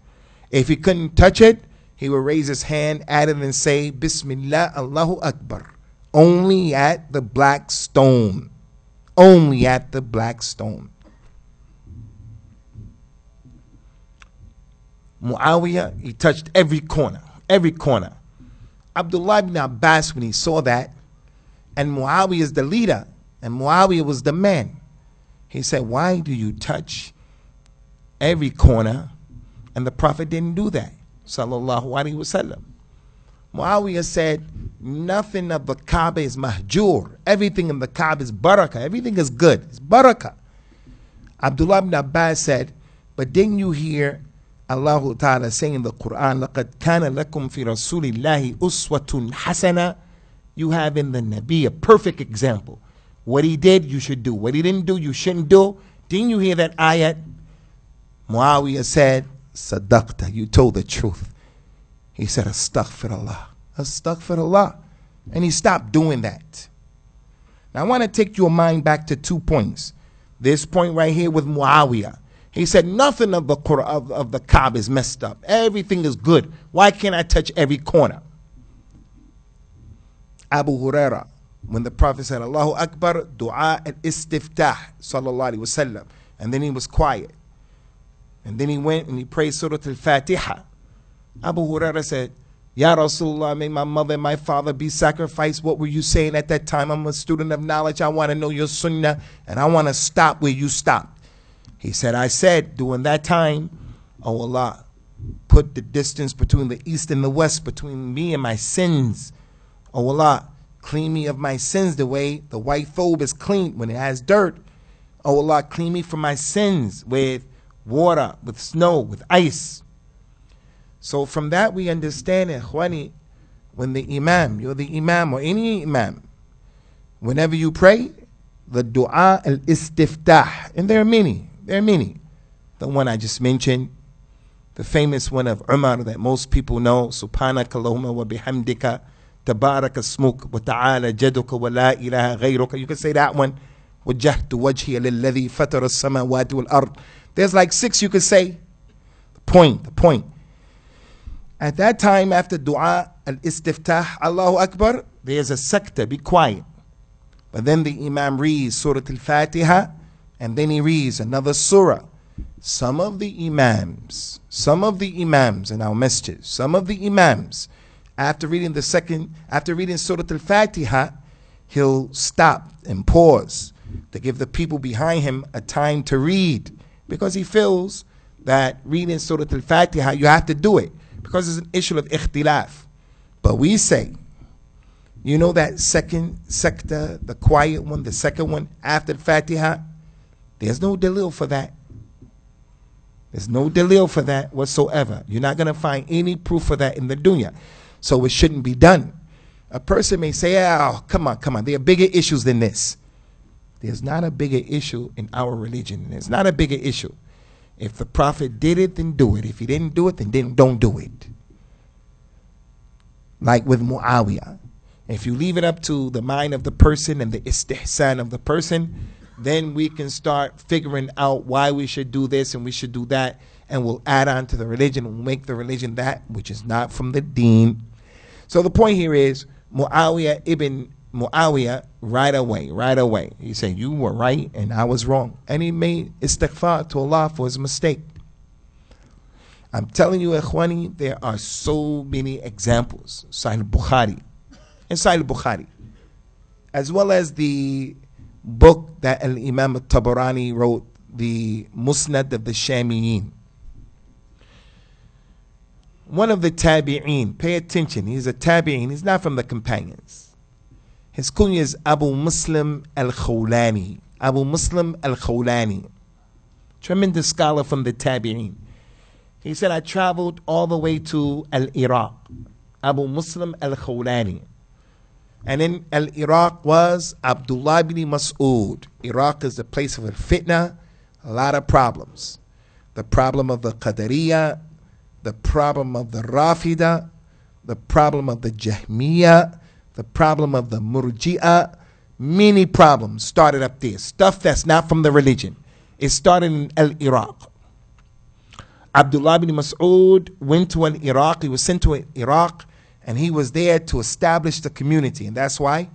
[SPEAKER 1] If he couldn't touch it, he would raise his hand at it and say, Bismillah, Allahu Akbar. Only at the black stone. Only at the black stone. Muawiyah, he touched every corner. Every corner. Abdullah ibn Abbas, when he saw that, and Muawiyah is the leader, and Muawiyah was the man, he said, why do you touch every corner? And the Prophet didn't do that, sallallahu alaihi wasallam. Muawiyah said, nothing of the Kaaba is mahjur. Everything in the Kaaba is barakah. Everything is good. It's barakah. Abdullah ibn Abbas said, but didn't you hear Allah Ta'ala saying in the Quran, لَقَدْ كَانَ لَكُمْ فِي رَسُولِ اللَّهِ أُسْوَةٌ حَسَنَةٌ. You have in the Nabi a perfect example. What he did, you should do. What he didn't do, you shouldn't do. Didn't you hear that ayat? Muawiyah said, Sadaqta, you told the truth. He said, Astaghfirullah. Astaghfirullah. And he stopped doing that. Now I want to take your mind back to 2 points. This point right here with Muawiyah. He said, nothing of the Quran, of the Kaaba is messed up. Everything is good. Why can't I touch every corner? Abu Huraira, when the Prophet said, Allahu Akbar, dua al-istiftah, sallallahu alaihi wasallam. And then he was quiet. And then he went and he prayed Surah Al-Fatiha. Abu Huraira said, Ya Rasulullah, may my mother and my father be sacrificed. What were you saying at that time? I'm a student of knowledge. I want to know your sunnah. And I want to stop where you stopped. He said, I said during that time, oh Allah, put the distance between the east and the west, between me and my sins. Oh Allah, clean me of my sins the way the white thobe is clean when it has dirt. Oh Allah, clean me from my sins with water, with snow, with ice. So from that we understand, ikhwani, when the imam, you're the imam or any imam, whenever you pray, the dua al-istiftah, and there are many. The one I just mentioned, the famous one of Umar that most people know, Subhanaka Allahumma wa bihamdika, Tabaraka smuk, wa ta'ala jaduka, wa la ilaha ghayruka. You can say that one. Wajjahtu wajhiya lilladhi fatara as-samawati wal ard. There's like 6 you could say. The point. At that time, after dua al-istiftah, Allahu Akbar, there's a sakta, be quiet. But then the imam reads Surah Al-Fatiha, and then he reads another surah. Some of the imams in our masjid, after reading Surah Al-Fatiha, he'll stop and pause to give the people behind him a time to read, because he feels that reading Surah Al-Fatiha, you have to do it, because it's an issue of ikhtilaf. But we say, you know that second sector, the quiet one, the second one after the Fatiha, there's no dalil for that. There's no dalil for that whatsoever. You're not going to find any proof for that in the dunya. So it shouldn't be done. A person may say, oh, come on, there are bigger issues than this. There's not a bigger issue in our religion. There's not a bigger issue. If the Prophet did it, then do it. If he didn't do it, then don't do it. Like with Muawiyah. If you leave it up to the mind of the person and the istihsan of the person, then we can start figuring out why we should do this and we should do that, and we'll add on to the religion and we'll make the religion that which is not from the deen. So the point here is Muawiyah ibn Muawiyah right away. He said, you were right and I was wrong. And he made istighfar to Allah for his mistake. I'm telling you, ikhwani, there are so many examples. Sahih Bukhari. In Sahih Bukhari, as well as the book that Imam Tabarani wrote, the Musnad of the Shamiyin. One of the Tabi'een, pay attention, he's a Tabi'een, he's not from the companions. His kunya is Abu Muslim Al-Khawlani. Abu Muslim Al-Khawlani, tremendous scholar from the Tabi'een. He said, I traveled all the way to Al-Iraq. Abu Muslim Al-Khawlani. And in Iraq was Abdullah ibn Mas'ud. Iraq is the place of fitna, a lot of problems. The problem of the Qadariyah, the problem of the Rafida, the problem of the Jahmiyyah, the problem of the Murji'ah. Many problems started up there. Stuff that's not from the religion. It started in Iraq. Abdullah ibn Mas'ud went to Iraq. He was sent to Iraq. And he was there to establish the community. And that's why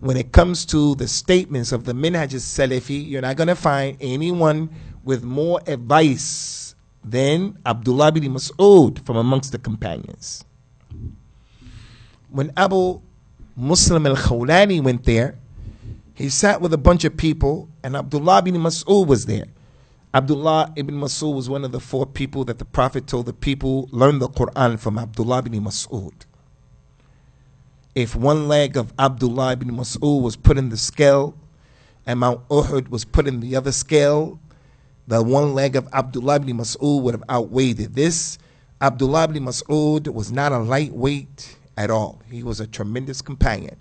[SPEAKER 1] when it comes to the statements of the Minhaj al-Salafi, you're not going to find anyone with more advice than Abdullah bin Mas'ud from amongst the companions. When Abu Muslim al-Khawlani went there, he sat with a bunch of people, and Abdullah bin Mas'ud was there. Abdullah ibn Mas'ud was one of the 4 people that the Prophet told the people, learn the Quran from Abdullah bin Mas'ud. If one leg of Abdullah ibn Mas'ud was put in the scale and Mount Uhud was put in the other scale, the one leg of Abdullah ibn Mas'ud would have outweighed it. This Abdullah ibn Mas'ud was not a lightweight at all. He was a tremendous companion.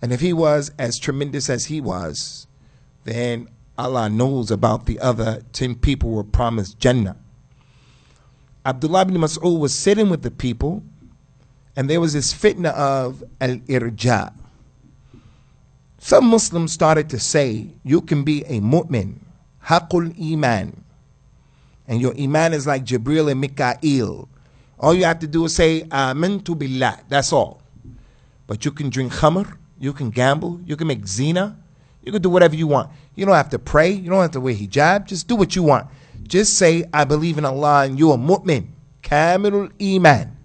[SPEAKER 1] And if he was as tremendous as he was, then Allah knows about the other 10 people who were promised Jannah. Abdullah ibn Mas'ud was sitting with the people, and there was this fitna of al-irja. Some Muslims started to say, you can be a mu'min, haqul iman, and your iman is like Jibril and Mikael. All you have to do is say, amantu billah, that's all. But you can drink khamr, you can gamble, you can make zina, you can do whatever you want. You don't have to pray, you don't have to wear hijab, just do what you want. Just say, I believe in Allah and you're a mu'min, kamilul iman.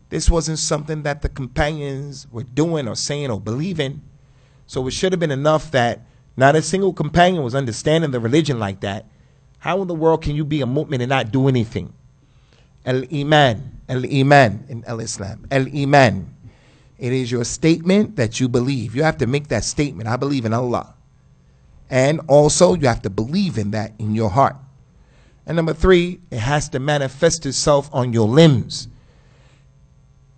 [SPEAKER 1] This wasn't something that the companions were doing or saying or believing. So it should have been enough that not a single companion was understanding the religion like that. How in the world can you be a mu'min and not do anything? Al-Iman in Al-Islam. Al-Iman. It is your statement that you believe. You have to make that statement. I believe in Allah. And also you have to believe in that in your heart. And number 3, it has to manifest itself on your limbs.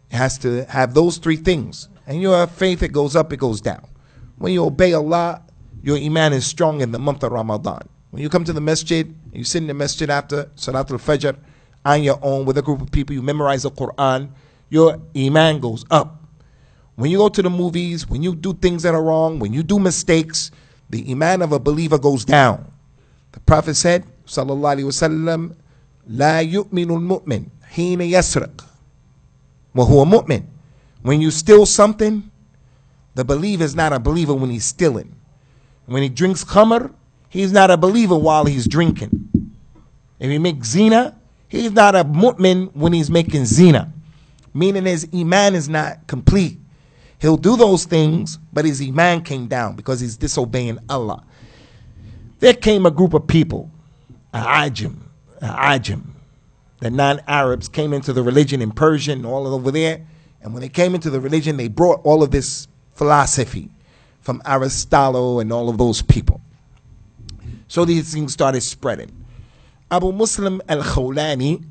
[SPEAKER 1] It has to have those 3 things. And your faith, it goes up, it goes down. When you obey Allah, your iman is strong in the month of Ramadan. When you come to the masjid, you sit in the masjid after Salatul Fajr on your own with a group of people, you memorize the Quran, your iman goes up. When you go to the movies, when you do things that are wrong, when you do mistakes, the iman of a believer goes down. The Prophet said, sallallahu alaihi wasallam, la yu'minu al-mu'min hina yasriq wa huwa mu'min. When you steal something, the believer is not a believer when he's stealing. When he drinks khamr, he's not a believer while he's drinking. If he makes zina, he's not a mu'min when he's making zina. Meaning his iman is not complete. He'll do those things, but his iman came down because he's disobeying Allah. There came a group of people, ajim, the non-Arabs came into the religion in Persia and all over there. And when they came into the religion, they brought all of this philosophy from Aristotle and all of those people. So these things started spreading. Abu Muslim al-Khawlani,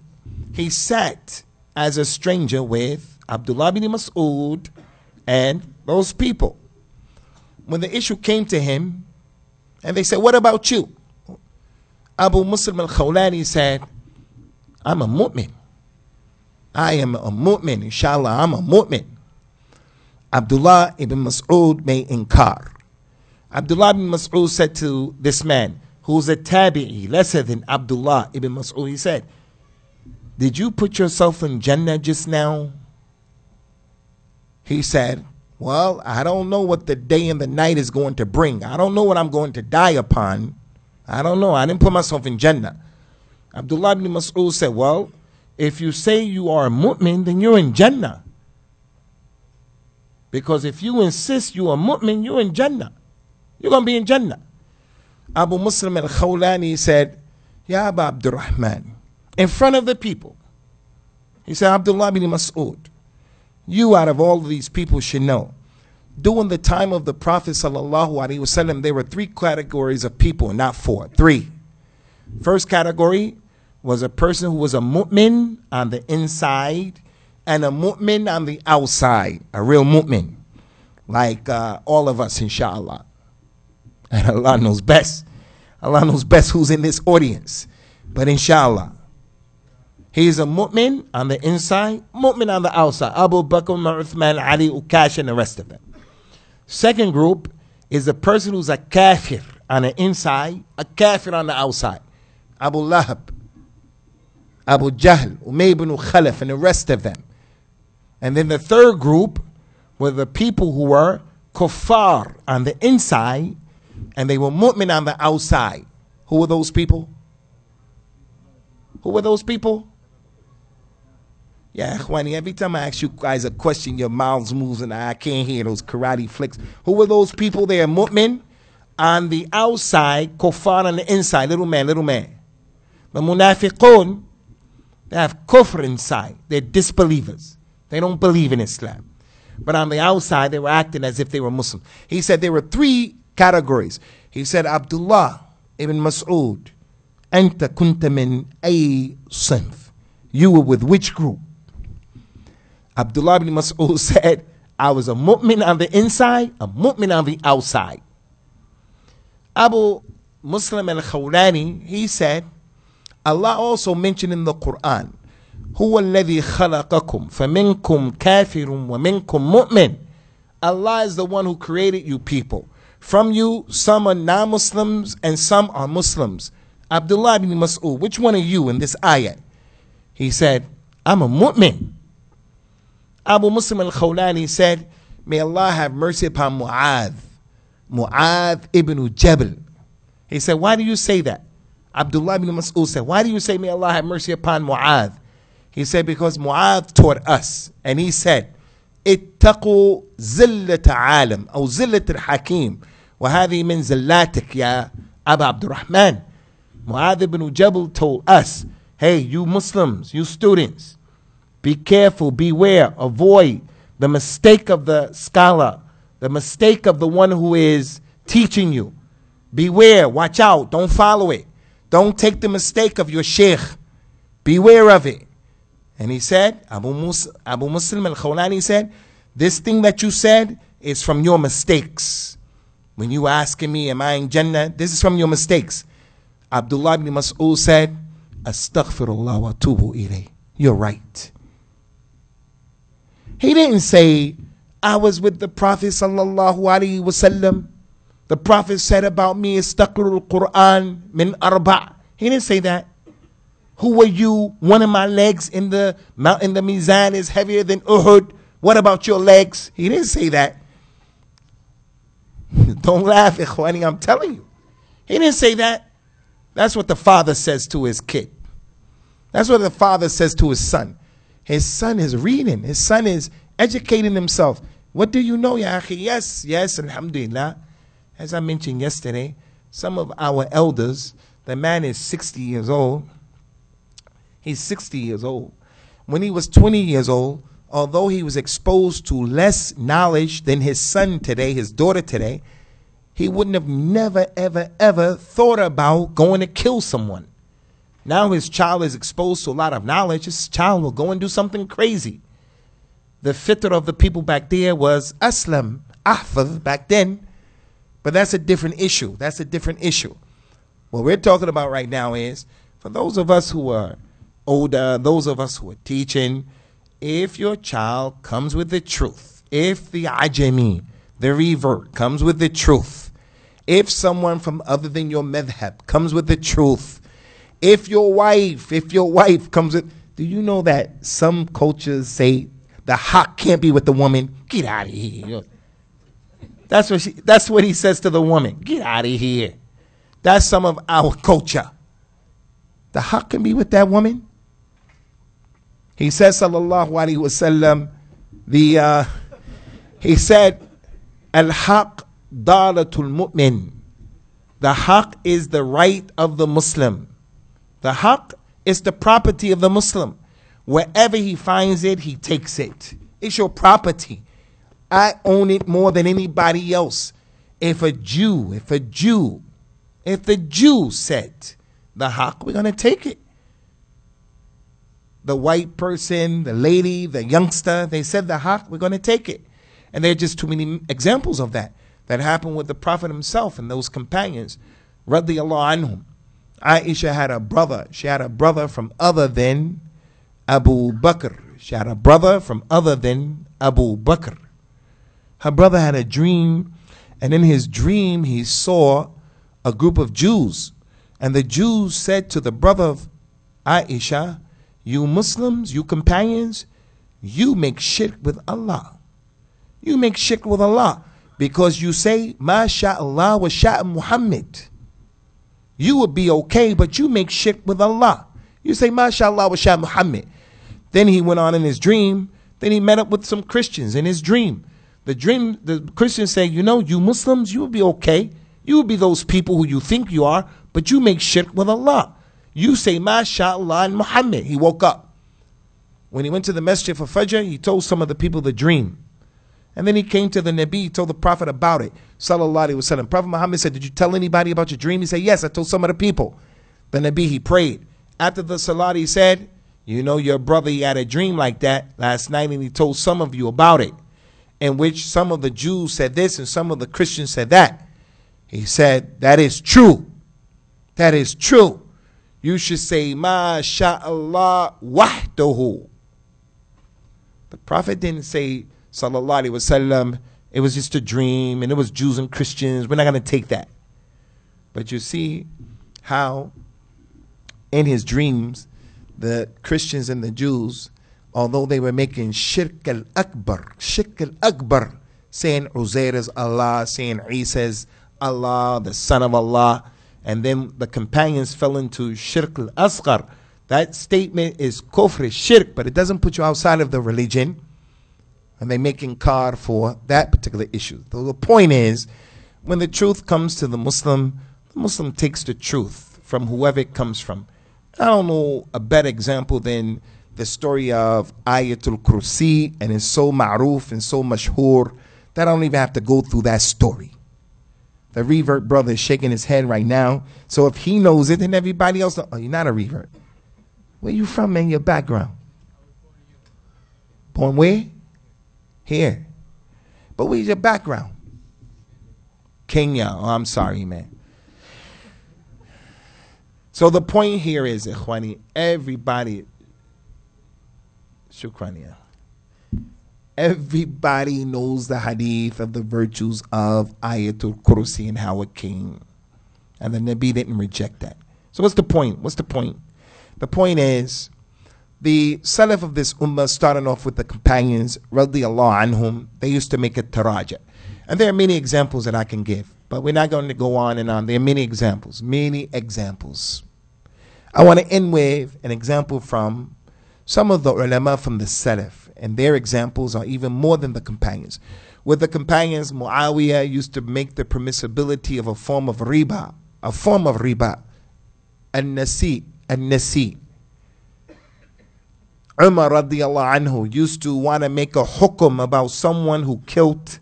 [SPEAKER 1] he sat as a stranger with Abdullah bin Mas'ud and those people. When the issue came to him, and they said, what about you? Abu Muslim al-Khawlani said, I'm a mu'min. I am a mu'min, inshallah, I'm a mu'min. Abdullah ibn Mas'ud made inkar. Abdullah ibn Mas'ud said to this man, who's a tabi'i, lesser than Abdullah ibn Mas'ud, he said, did you put yourself in Jannah just now? He said, well, I don't know what the day and the night is going to bring. I don't know what I'm going to die upon. I don't know. I didn't put myself in Jannah. Abdullah ibn Mas'ud said, well, if you say you are a mu'min, then you're in Jannah. Because if you insist you're a mu'min, you're in Jannah. You're going to be in Jannah. Abu Muslim al-Khawlani said, Ya Abu Abdurrahman, in front of the people, he said, Abdullah ibn Mas'ud, you out of all of these people should know, during the time of the Prophet sallallahu alaihi wasallam, there were 3 categories of people, not 4, 3. First category was a person who was a mu'min on the inside and a mu'min on the outside, a real mu'min, like all of us, inshallah. And Allah knows best. Allah knows best who's in this audience. But inshallah, he's a mu'min on the inside, mu'min on the outside. Abu Bakr, Uthman, Ali, Ukash, and the rest of them. Second group is a person who's a kafir on the inside, a kafir on the outside. Abu Lahab, Abu Jahl, Umayy ibn Khalaf, and the rest of them. And then the third group were the people who were kuffar on the inside, and they were mu'min on the outside. Who were those people? Who were those people? Yeah, Ikhwani, every time I ask you guys a question, your mouths moves and I can't hear those karate flicks. Who were those people? They are mu'min on the outside, kuffar on the inside. Little man, little man. The munafiqun, they have kufr inside. They're disbelievers. They don't believe in Islam. But on the outside, they were acting as if they were Muslim. He said there were 3 categories. He said, Abdullah ibn Mas'ud, Anta kunta min ay sinf. You were with which group? Abdullah ibn Mas'ud said, I was a mu'min on the inside, a mu'min on the outside. Abu Muslim al-Khawlani, he said, Allah also mentioned in the Quran, هو الذي خلقكم فمنكم كافر ومنكم مؤمن. Allah is the one who created you people. From you, some are non-Muslims and some are Muslims. Abdullah ibn Mas'ud, which one are you in this ayat? He said, I'm a mu'min. Abu Muslim al-Khawlani said, may Allah have mercy upon Mu'adh ibn Jabal. He said, why do you say that? Abdullah ibn Mas'ud said, why do you say, may Allah have mercy upon Mu'adh? He said, because Mu'adh taught us. And he said, اتقوا زلة عالم أو زلة الحكيم وهذه من زلاتك يا أبا عبد الرحمن. Mu'adh ibn Jabal told us, hey, you Muslims, you students, be careful, beware, avoid the mistake of the scholar, the mistake of the one who is teaching you. Beware, watch out, don't follow it. Don't take the mistake of your sheikh. Beware of it. And he said, Abu Muslim al-Khawlani said, this thing that you said is from your mistakes. When you asking me, am I in Jannah? This is from your mistakes. Abdullah ibn Mas'ud said, Astaghfirullah wa atubu ilayh. You're right. He didn't say, I was with the Prophet sallallahu alaihi wasallam. The Prophet said about me, Istaqrul Quran min arba'. He didn't say that. Who were you? One of my legs in the mizan is heavier than Uhud. What about your legs? He didn't say that. Don't laugh, Ikhwani, I'm telling you. He didn't say that. That's what the father says to his kid. That's what the father says to his son. His son is reading. His son is educating himself. What do you know, ya akhi? Yes, alhamdulillah. As I mentioned yesterday, some of our elders, the man is 60 years old. He's 60 years old. When he was 20 years old, although he was exposed to less knowledge than his son today, his daughter today, he wouldn't have never, ever thought about going to kill someone. Now his child is exposed to a lot of knowledge. His child will go and do something crazy. The fitr of the people back there was Aslam, Ahfaz back then. But that's a different issue. That's a different issue. What we're talking about right now is, for those of us who are older, those of us who are teaching, if your child comes with the truth, if the ajami, the revert, comes with the truth, if someone from other than your madhab comes with the truth, if your wife comes with, do you know that some cultures say the haq can't be with the woman? Get out of here. That's what he says to the woman. Get out of here. That's some of our culture. The haq can be with that woman. He says, sallallahu alaihi wasallam, he said, al-haq dalatul mu'min. The haq is the right of the Muslim. The haq is the property of the Muslim. Wherever he finds it, he takes it. It's your property. I own it more than anybody else. If the Jew said the haq, we're going to take it. The white person, the lady, the youngster, they said the haq, we're going to take it. And there are just too many examples of that happened with the Prophet himself and those companions. Radiyallahu anhum. Aisha had a brother. She had a brother from other than Abu Bakr. She had a brother from other than Abu Bakr. Her brother had a dream, and in his dream he saw a group of Jews. And the Jews said to the brother of Aisha, you Muslims, you companions, you make shirk with Allah. You make shirk with Allah because you say, Ma sha'Allah wa sha'a Muhammad. You would be okay, but you make shirk with Allah. You say, Ma sha'Allah wa sha'a Muhammad. Then he went on in his dream. Then he met up with some Christians in his dream. The Christians say, you know, you Muslims, you will be okay. You will be those people who you think you are, but you make shirk with Allah. You say, MashaAllah and Muhammad. He woke up. When he went to the masjid for Fajr, he told some of the people the dream. And then he came to the Nabi, he told the Prophet about it. Sallallahu Alaihi Wasallam. Prophet Muhammad said, did you tell anybody about your dream? He said, yes, I told some of the people. The Nabi, he prayed. After the Salat, he said, you know, your brother, he had a dream like that last night, and he told some of you about it, in which some of the Jews said this and some of the Christians said that. He said, that is true. That is true. You should say, Ma sha'Allah wahdahu. The Prophet didn't say, Sallallahu Alaihi Wasallam, it was just a dream and it was Jews and Christians. We're not going to take that. But you see how in his dreams, the Christians and the Jews, although they were making shirk al-akbar, saying Uzair is Allah, saying Isa is Allah, the son of Allah, and then the companions fell into shirk al-asghar. That statement is kufr, shirk, but it doesn't put you outside of the religion. And they making card for that particular issue. So the point is, when the truth comes to the Muslim takes the truth from whoever it comes from. I don't know a better example than the story of Ayatul Kursi, and it's so ma'ruf and so mashhur that I don't even have to go through that story. The revert brother is shaking his head right now. So if he knows it, then everybody else knows. Oh, you're not a revert. Where you from, man? Your background? Born where? Here. But where's your background? Kenya. Oh, I'm sorry, man. So the point here is, Ikhwani, everybody, Shukraniya. Everybody knows the hadith of the virtues of Ayatul Kursi and how it came. And the Nabi didn't reject that. So what's the point? What's the point? The point is, the Salaf of this ummah, starting off with the companions, radiyallahu anhum, they used to make a taraja. And there are many examples that I can give, but we're not going to go on and on. There are many examples, many examples. I want to end with an example from some of the ulama from the Salaf. And their examples are even more than the companions. With the companions, Muawiyah used to make the permissibility of a form of riba. A form of riba. An-nasi. An-nasi. Umar radiallahu anhu used to want to make a hukum about someone who killed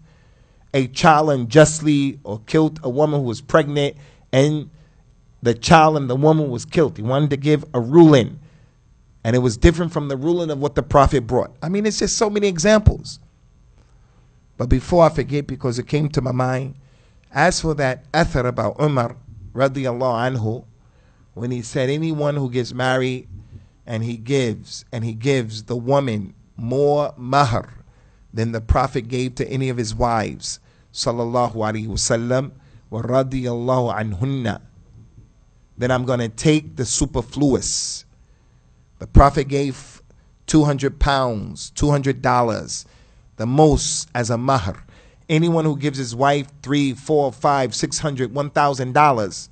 [SPEAKER 1] a child unjustly, or killed a woman who was pregnant, and the child and the woman was killed. He wanted to give a ruling. And it was different from the ruling of what the Prophet brought. I mean, it's just so many examples. But before I forget, because it came to my mind, as for that athar about Umar radiallahu anhu, when he said anyone who gets married and he gives the woman more mahar than the Prophet gave to any of his wives, sallallahu alaihi wasallam, wa radiyallahu anhunna, then I'm going to take the superfluous. The Prophet gave 200 pounds, $200, the most as a mahar. Anyone who gives his wife $300, $400, $500, $600, $1,000,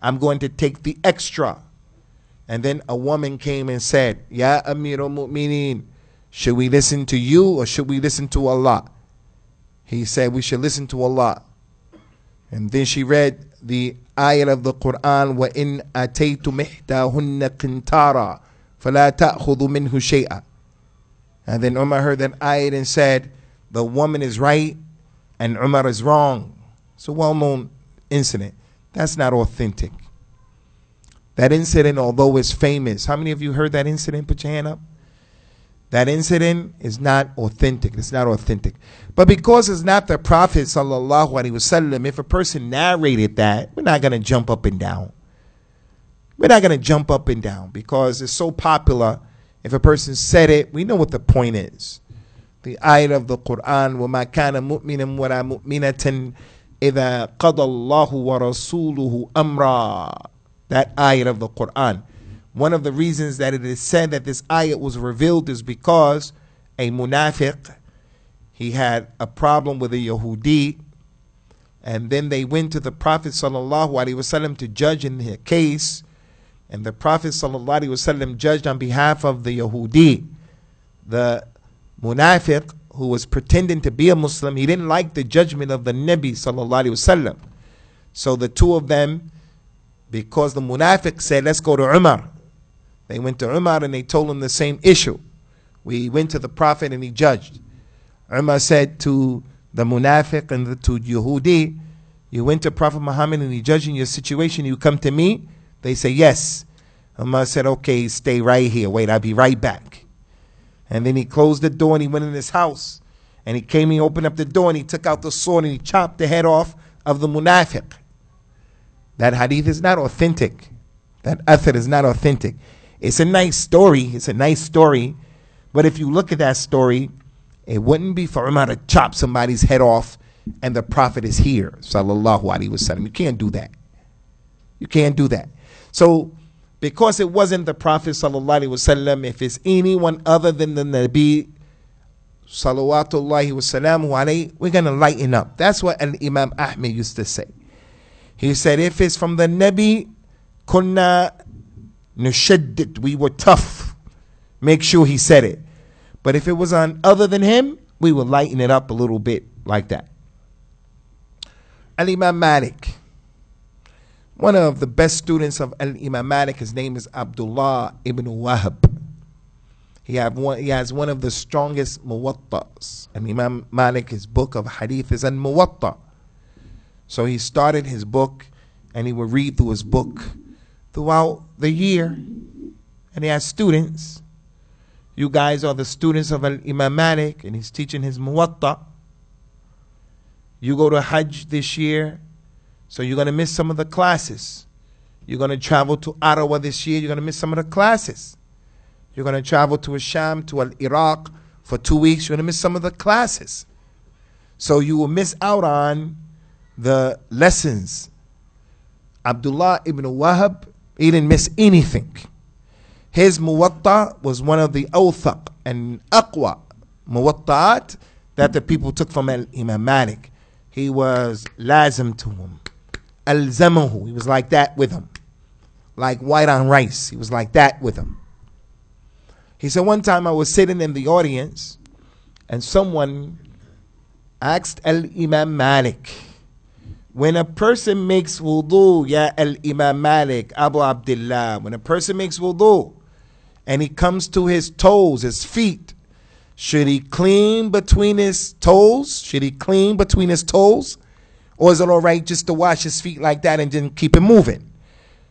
[SPEAKER 1] I'm going to take the extra. And then a woman came and said, Ya Amirul Mu'mineen, should we listen to you or should we listen to Allah? He said, we should listen to Allah. And then she read the ayat of the Quran, وَإِنْ أَتَيْتُمْ إِحْدَاهُنَّ قِنْتَارًا فَلَا تَأْخُذُوا مِنْهُ شَيْئًا. And then Umar heard that ayat and said, the woman is right and Umar is wrong. It's a well-known incident. That's not authentic. That incident, although it's famous, how many of you heard that incident? Put your hand up. That incident is not authentic. It's not authentic. But because it's not the Prophet sallallahu alaihi wasallam, if a person narrated that, we're not going to jump up and down. We're not going to jump up and down because it's so popular. If a person said it, we know what the point is. The ayat of the Quran, وَمَا كَانَ مُؤْمِنًا وَلَا مُؤْمِنَةً إِذَا قَضَى اللَّهُ وَرَسُولُهُ أَمْرًا. That ayat of the Quran. One of the reasons that it is said that this ayat was revealed is because a munafiq, he had a problem with a Yahudi, and then they went to the Prophet sallallahu alaihi wasallam to judge in their case. And the Prophet sallallahu alaihi wasallam judged on behalf of the Yahudi. The munafiq, who was pretending to be a Muslim, he didn't like the judgment of the Nabi sallallahu alaihi wasallam. So the two of them, because the munafiq said, let's go to Umar. They went to Umar and they told him the same issue. We went to the Prophet and he judged. Umar said to the munafiq and to Yahudi, you went to Prophet Muhammad and he judged in your situation, you come to me? They say, yes. Umar said, okay, stay right here. Wait, I'll be right back. And then he closed the door and he went in his house. And he came and he opened up the door and he took out the sword and he chopped the head off of the munafiq. That hadith is not authentic. That athar is not authentic. It's a nice story. It's a nice story. But if you look at that story, it wouldn't be for Umar to chop somebody's head off and the Prophet is here, sallallahu alaihi wasallam. You can't do that. You can't do that. So, because it wasn't the Prophet sallallahu alaihi wasallam, if it's anyone other than the Nabi salawatullahi wasalamu alayhi, we're going to lighten up. That's what Imam Ahmed used to say. He said, if it's from the Nabi, kunna nushaddid, we were tough. Make sure he said it. But if it was on other than him, we would lighten it up a little bit like that. Al-Imam Malik, one of the best students of Al-Imam Malik, his name is Abdullah ibn Wahab. He has one of the strongest muwattas. And Imam Malik, his book of hadith is Al-Muwatta. So he started his book, and he would read through his book throughout the year. And he had students. You guys are the students of Imam Malik, and he's teaching his Muwatta. You go to Hajj this year, so you're going to miss some of the classes. You're going to travel to Ottawa this year, you're going to miss some of the classes. You're going to travel to Sham, to Iraq for 2 weeks, you're going to miss some of the classes. So you will miss out on the lessons. Abdullah ibn Wahab, he didn't miss anything. His Muwatta was one of the awthaq and aqwa Muwatta'at that the people took from Imam Malik. He was lazim to him. Alzamahu, he was like that with him. Like white on rice, he was like that with him. He said, one time I was sitting in the audience and someone asked Imam Malik, when a person makes wudu, ya Imam Malik, Abu Abdullah, when a person makes wudu and he comes to his toes, his feet, should he clean between his toes? Should he clean between his toes? Or is it all right just to wash his feet like that and then keep it moving?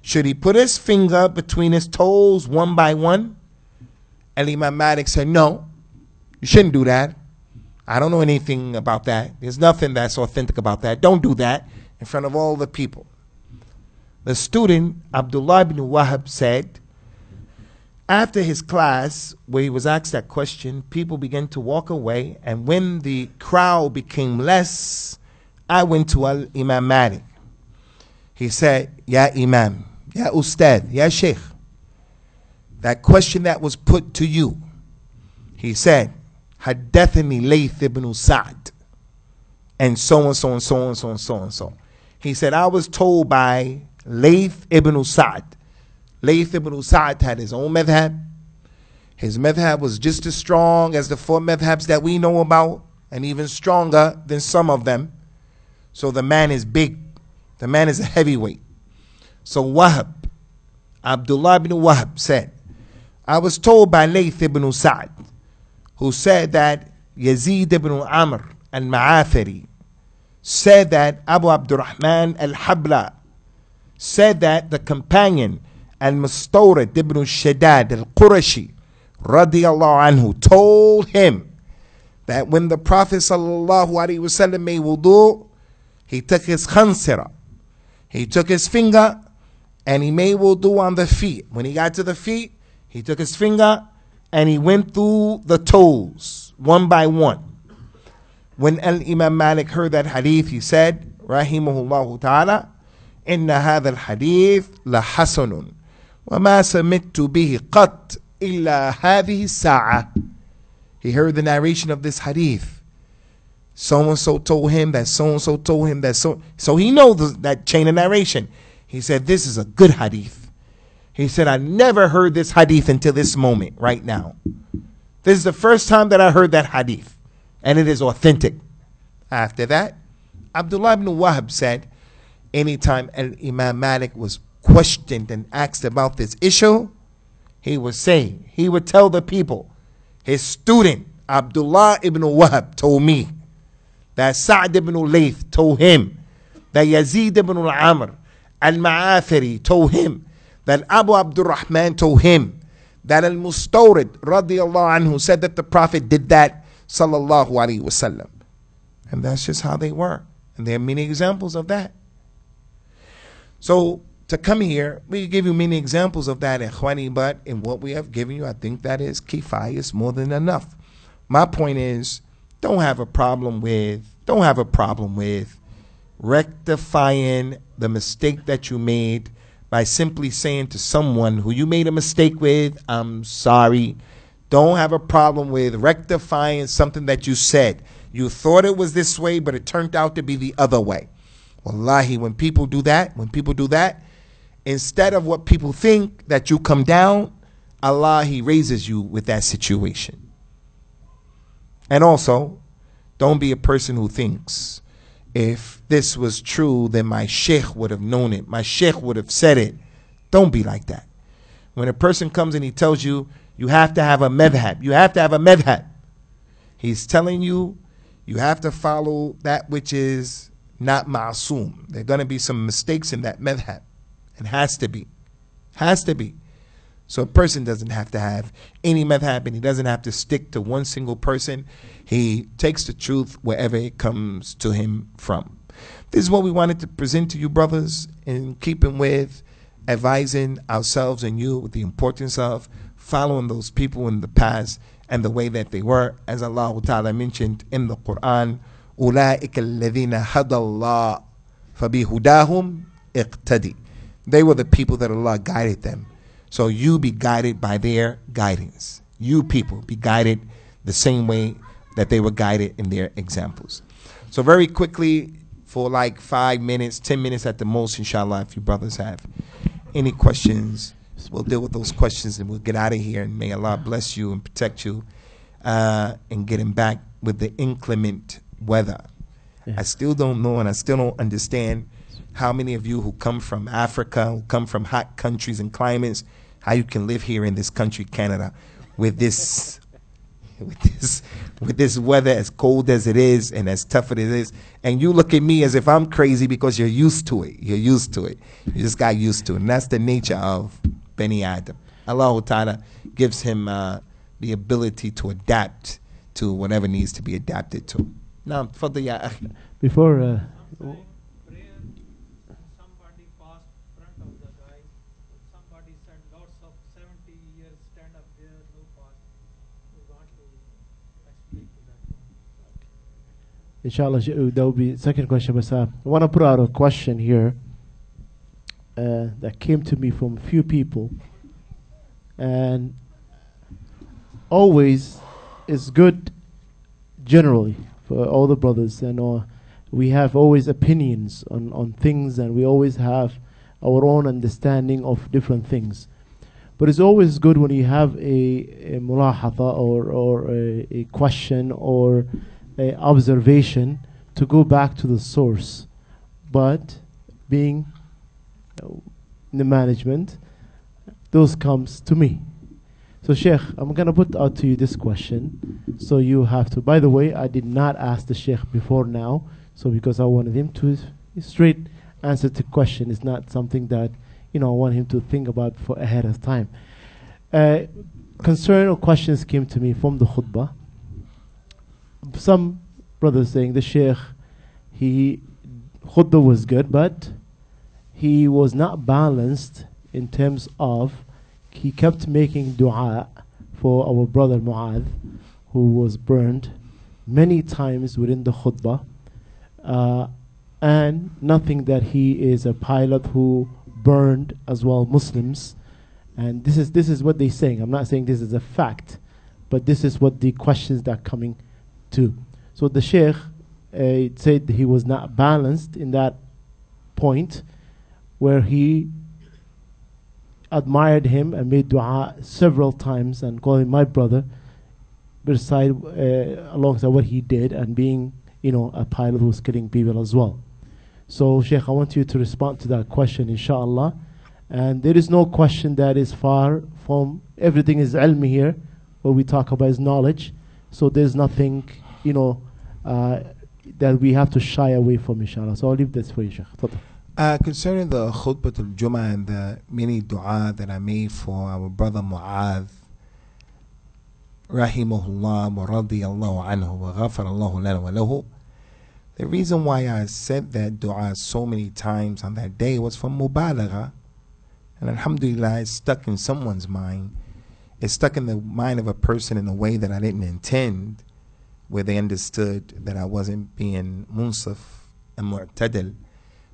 [SPEAKER 1] Should he put his finger between his toes one by one? And Imam Malik said, no, you shouldn't do that. I don't know anything about that. There's nothing that's authentic about that. Don't do that in front of all the people. The student, Abdullah ibn Wahab, said, after his class, where he was asked that question, people began to walk away. And when the crowd became less, I went to Imam Malik. He said, Ya Imam, Ya Ustad, Ya Sheikh, that question that was put to you, he said, Haddathani Layth ibn Sa'd, and so and so and so and so and so and so. He said, I was told by Layth ibn Sa'd. Layth ibn Sa'd had his own madhab. His madhab was just as strong as the 4 madhabs that we know about, and even stronger than some of them. So the man is big. The man is a heavyweight. So Wahab, Abdullah ibn Wahab said, I was told by Layth ibn Sa'd, who said that Yazid ibn Amr al-Ma'athiri said that Abu Abdurrahman al-Habla said that the companion al-Mustawrid ibn Shaddad al-Qurashi radiyallahu anhu told him that when the Prophet sallallahu alaihi wasallam made wudu, he took his khansira, he took his finger, and he made wudu on the feet. When he got to the feet, he took his finger and he went through the toes one by one. When Imam Malik heard that hadith, he said, Rahimahullah ta'ala, Inna hadha al-hadith la hasanun, wa ma samittu bihi qat illa hadhihi sa'a. He heard the narration of this hadith. So-and-so told him that so-and-so told him that so he knows that chain of narration. He said, this is a good hadith. He said, I never heard this hadith until this moment, right now. This is the first time that I heard that hadith, and it is authentic. After that, Abdullah ibn Wahab said, anytime Imam Malik was questioned and asked about this issue, he would say, he would tell the people, his student, Abdullah ibn Wahab, told me that Sa'd ibn Layth told him, that Yazid ibn Amr al-Ma'athiri told him, that Abu Abdurrahman told him, that al-Mustawrid radiyallahu anhu said that the Prophet did that sallallahu alaihi wasallam. And that's just how they were. And there are many examples of that. So to come here, we give you many examples of that, ikhwani, but in what we have given you, I think that is kifaya, is more than enough. My point is, don't have a problem with rectifying the mistake that you made by simply saying to someone who you made a mistake with, I'm sorry. Don't have a problem with rectifying something that you said. You thought it was this way, but it turned out to be the other way. Wallahi, when people do that, instead of what people think that you come down, Allah, He raises you with that situation. And also, don't be a person who thinks, if this was true, then my sheikh would have known it. My sheikh would have said it. Don't be like that. When a person comes and he tells you, you have to have a madhab. You have to have a madhab. He's telling you, you have to follow that which is not ma'soom. There are going to be some mistakes in that madhab. It has to be. Has to be. So a person doesn't have to have any madhab, and he doesn't have to stick to one single person. He takes the truth wherever it comes to him from. This is what we wanted to present to you, brothers, in keeping with advising ourselves and you with the importance of following those people in the past and the way that they were. As Allah Ta'ala mentioned in the Quran, أُولَٰئِكَ الَّذِينَ هَدَى اللَّهُ فَبِهُدَاهُمْ اقْتَدِي. They were the people that Allah guided them. So you be guided by their guidance. You people be guided the same way that they were guided in their examples. So very quickly, for like 5 minutes, 10 minutes at the most, inshallah, if you brothers have any questions, we'll deal with those questions and we'll get out of here. And may Allah bless you and protect you and getting back with the inclement weather. Yeah. I still don't know and I still don't understand how many of you who come from Africa, who come from hot countries and climates, how you can live here in this country, Canada, with this weather as cold as it is and as tough as it is, and you look at me as if I'm crazy because you're used to it. You're used to it. You just got used to it, and that's the nature of Bani Adam. Allah Ta'ala gives him the ability to adapt to whatever needs to be adapted to. Now,
[SPEAKER 2] before inshallah, that will be second question. But I want to put out a question here that came to me from a few people, and always is good generally for all the brothers, and we have always opinions on things, and we always have our own understanding of different things. But it's always good when you have a mulahata or a question or observation to go back to the source. But being in the management, those comes to me. So Sheikh, I'm going to put out to you this question. So you have to, by the way, I did not ask the Sheikh before now, so because I wanted him to straight answer the question. It's not something that, I want him to think about for ahead of time. Concern or questions came to me from the khutbah. Some brothers saying the Sheikh, khutbah was good, but he was not balanced in terms of he kept making dua for our brother Mu'adh, who was burned many times within the khutbah, and nothing that he is a pilot who burned as well Muslims. And this is what they're saying. I'm not saying this is a fact, but this is what the questions that are coming to. So the Sheikh said he was not balanced in that point, where he admired him and made dua several times and called him my brother, beside alongside what he did and being a pilot who was killing people as well. So Sheikh, I want you to respond to that question, inshallah. And there is no question that is far from, everything is ilm here. What we talk about is knowledge. So there's nothing, that we have to shy away from, inshallah. So I'll leave this for you, Sheikh.
[SPEAKER 1] Concerning the khutbah al-Jum'ah and the many dua that I made for our brother Mu'adh, rahimahullah wa radiyallahu anhu wa ghafarallahu lana wa lahu, the reason why I said that dua so many times on that day was from mubalagha. And alhamdulillah, it's stuck in someone's mind. It's stuck in the mind of a person in a way that I didn't intend, where they understood that I wasn't being munsaf and mu'tadil.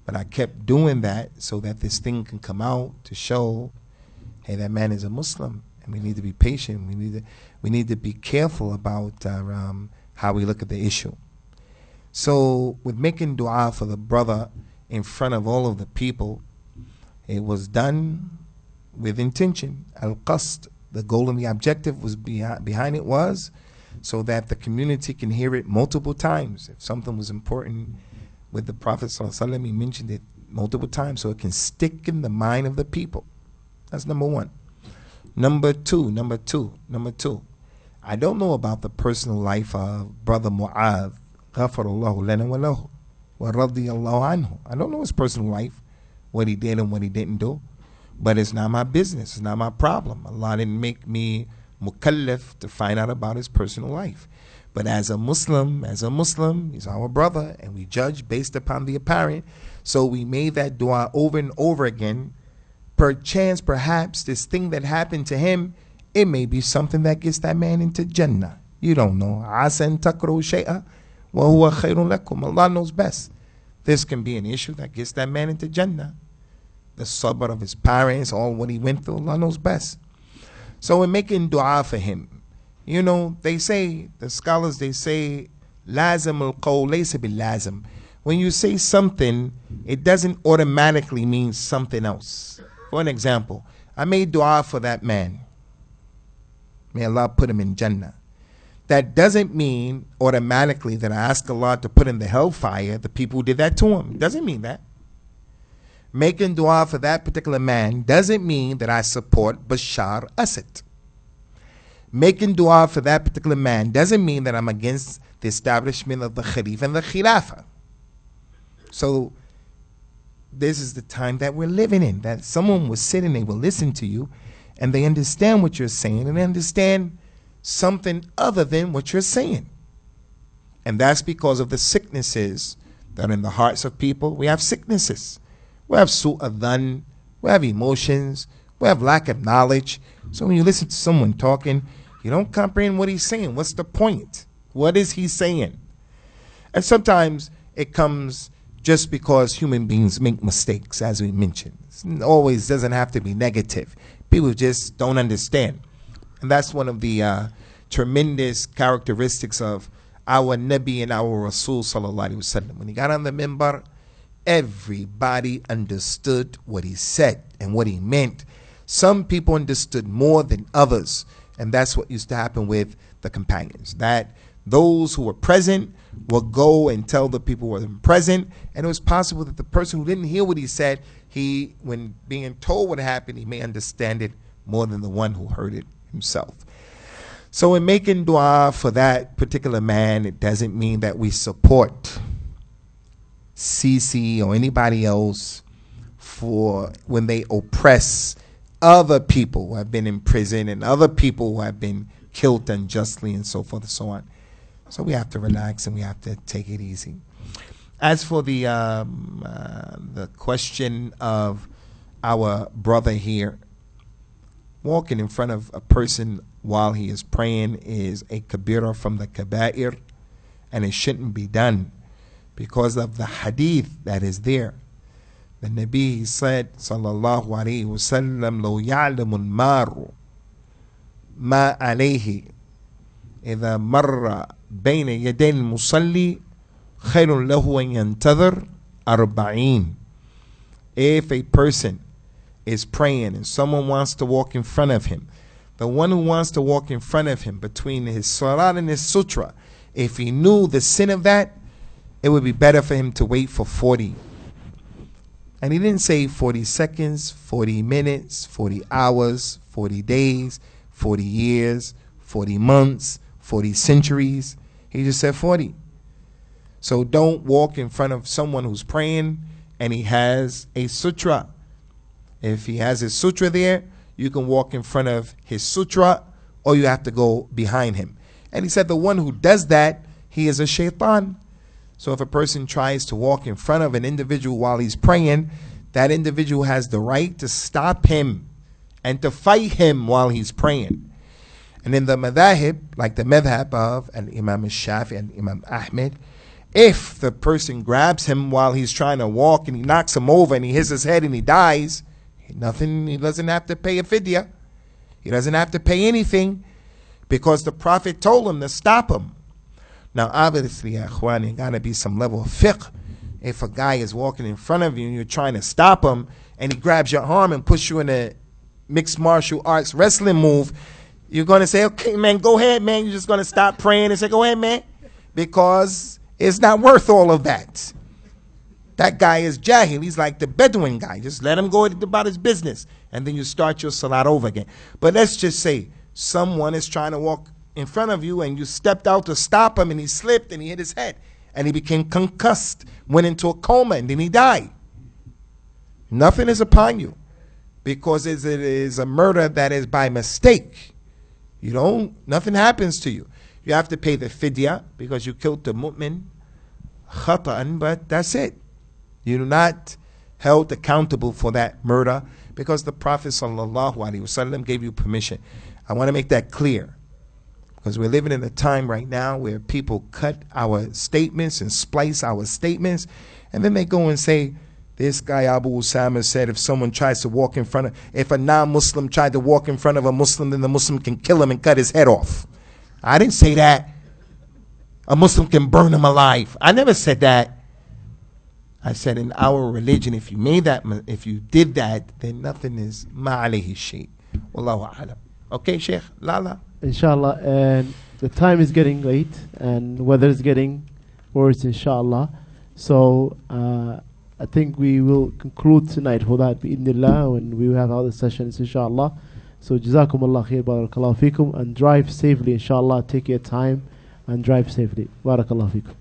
[SPEAKER 1] But I kept doing that so that this thing can come out to show, hey, that man is a Muslim, and we need to be patient. We need to be careful about how we look at the issue. So with making dua for the brother in front of all of the people, it was done with intention. Al-qasd, the goal and the objective was behind it was so that the community can hear it multiple times. If something was important with the Prophet ﷺ, he mentioned it multiple times so it can stick in the mind of the people. That's number one. Number two. I don't know about the personal life of Brother Mu'adh, ghafarallahu lana wa lahu. وَرَضِيَ اللَّهُ عَنْهُ. I don't know his personal life, what he did and what he didn't do. But it's not my business. It's not my problem. Allah didn't make me mukallaf to find out about his personal life. But as a Muslim, he's our brother, and we judge based upon the apparent. So we made that dua over and over again. Perchance, perhaps, this thing that happened to him, it may be something that gets that man into Jannah. You don't know. عَسَى أَن تَكْرَهُ شَيْئًا وَهُوَ خَيْرٌ لَكُمْ. Allah knows best. This can be an issue that gets that man into Jannah. The sabr of his parents, all what he went through, Allah knows best. So we're making dua for him. You know, they say, the scholars, they say, lazim al-qawl laysa bil-lazim. When you say something, it doesn't automatically mean something else. For an example, I made dua for that man. May Allah put him in Jannah. That doesn't mean automatically that I ask Allah to put in the hellfire the people who did that to him. It doesn't mean that. Making dua for that particular man doesn't mean that I support Bashar Assad. Making dua for that particular man doesn't mean that I'm against the establishment of the Khalif and the Khilafah. So this is the time that we're living in, that someone will sit and they will listen to you and they understand what you're saying and they understand something other than what you're saying. And that's because of the sicknesses that are in the hearts of people. We have sicknesses. We have su'adhan, we have emotions, we have lack of knowledge. So when you listen to someone talking, you don't comprehend what he's saying. What's the point? What is he saying? And sometimes it comes just because human beings make mistakes, as we mentioned. It always doesn't have to be negative. People just don't understand. And that's one of the tremendous characteristics of our Nabi and our Rasul sallallahu alaihi wasallam. When he got on the minbar, everybody understood what he said and what he meant. Some people understood more than others, and that's what used to happen with the companions. That those who were present would go and tell the people who weren't present, and it was possible that the person who didn't hear what he said, when being told what happened, he may understand it more than the one who heard it himself. So in making dua for that particular man, it doesn't mean that we support Sisi or anybody else for when they oppress other people who have been in prison and other people who have been killed unjustly and so forth and so on. So we have to relax and we have to take it easy. As for the question of our brother here, walking in front of a person while he is praying is a kabira from the kaba'ir, and it shouldn't be done because of the hadith that is there. The Nabi said, sallallahu alayhi wa sallam, لو يعلم المار ما عليه إذا مر بين يدي المصلي خير له أن ينتظر 40. If a person is praying and someone wants to walk in front of him, the one who wants to walk in front of him between his salat and his sutra, if he knew the sin of that, it would be better for him to wait for 40. And he didn't say 40 seconds, 40 minutes, 40 hours, 40 days, 40 years, 40 months, 40 centuries. He just said 40. So don't walk in front of someone who's praying and he has a sutra. If he has his sutra there, you can walk in front of his sutra or you have to go behind him. And he said the one who does that, he is a shaitan. So if a person tries to walk in front of an individual while he's praying, that individual has the right to stop him and to fight him while he's praying. And in the madhahib, like the madhab of Imam al-Shafi and Imam Ahmed, if the person grabs him while he's trying to walk and he knocks him over and he hits his head and he dies, he doesn't have to pay a fidya. He doesn't have to pay anything because the Prophet told him to stop him. Now, obviously, akhwani, got to be some level of fiqh. If a guy is walking in front of you and you're trying to stop him and he grabs your arm and puts you in a mixed martial arts wrestling move, you're going to say, okay, man, go ahead, man. You're just going to stop praying and say, go ahead, man, because it's not worth all of that. That guy is jahil. He's like the Bedouin guy. Just let him go about his business. And then you start your salat over again. But let's just say someone is trying to walk in front of you and you stepped out to stop him and he slipped and he hit his head and he became concussed. went into a coma, and then he died. Nothing is upon you, because it is a murder that is by mistake. Nothing happens to you. You have to pay the fidya because you killed the mu'min khata'an, but that's it. You're not held accountable for that murder because the Prophet ﷺ gave you permission. I want to make that clear, because we're living in a time right now where people cut our statements and splice our statements, and then they go and say, this guy Abu Usama said if someone tries to walk in front of, if a non-Muslim tried to walk in front of a Muslim, then the Muslim can kill him and cut his head off. I didn't say that. A Muslim can burn him alive. I never said that. I said in our religion, if you did that, then nothing is ma'alayhi shay. Wallahu a'lam. Okay, Sheikh, Lala.
[SPEAKER 2] Inshallah, and the time is getting late, and weather is getting worse, inshallah. So I think we will conclude tonight for that, bi'idhnillah, and we will have other sessions, inshallah. So jazakumullah khair, barakallahu feekum, and drive safely, inshallah. Take your time and drive safely. Barakallahu feekum.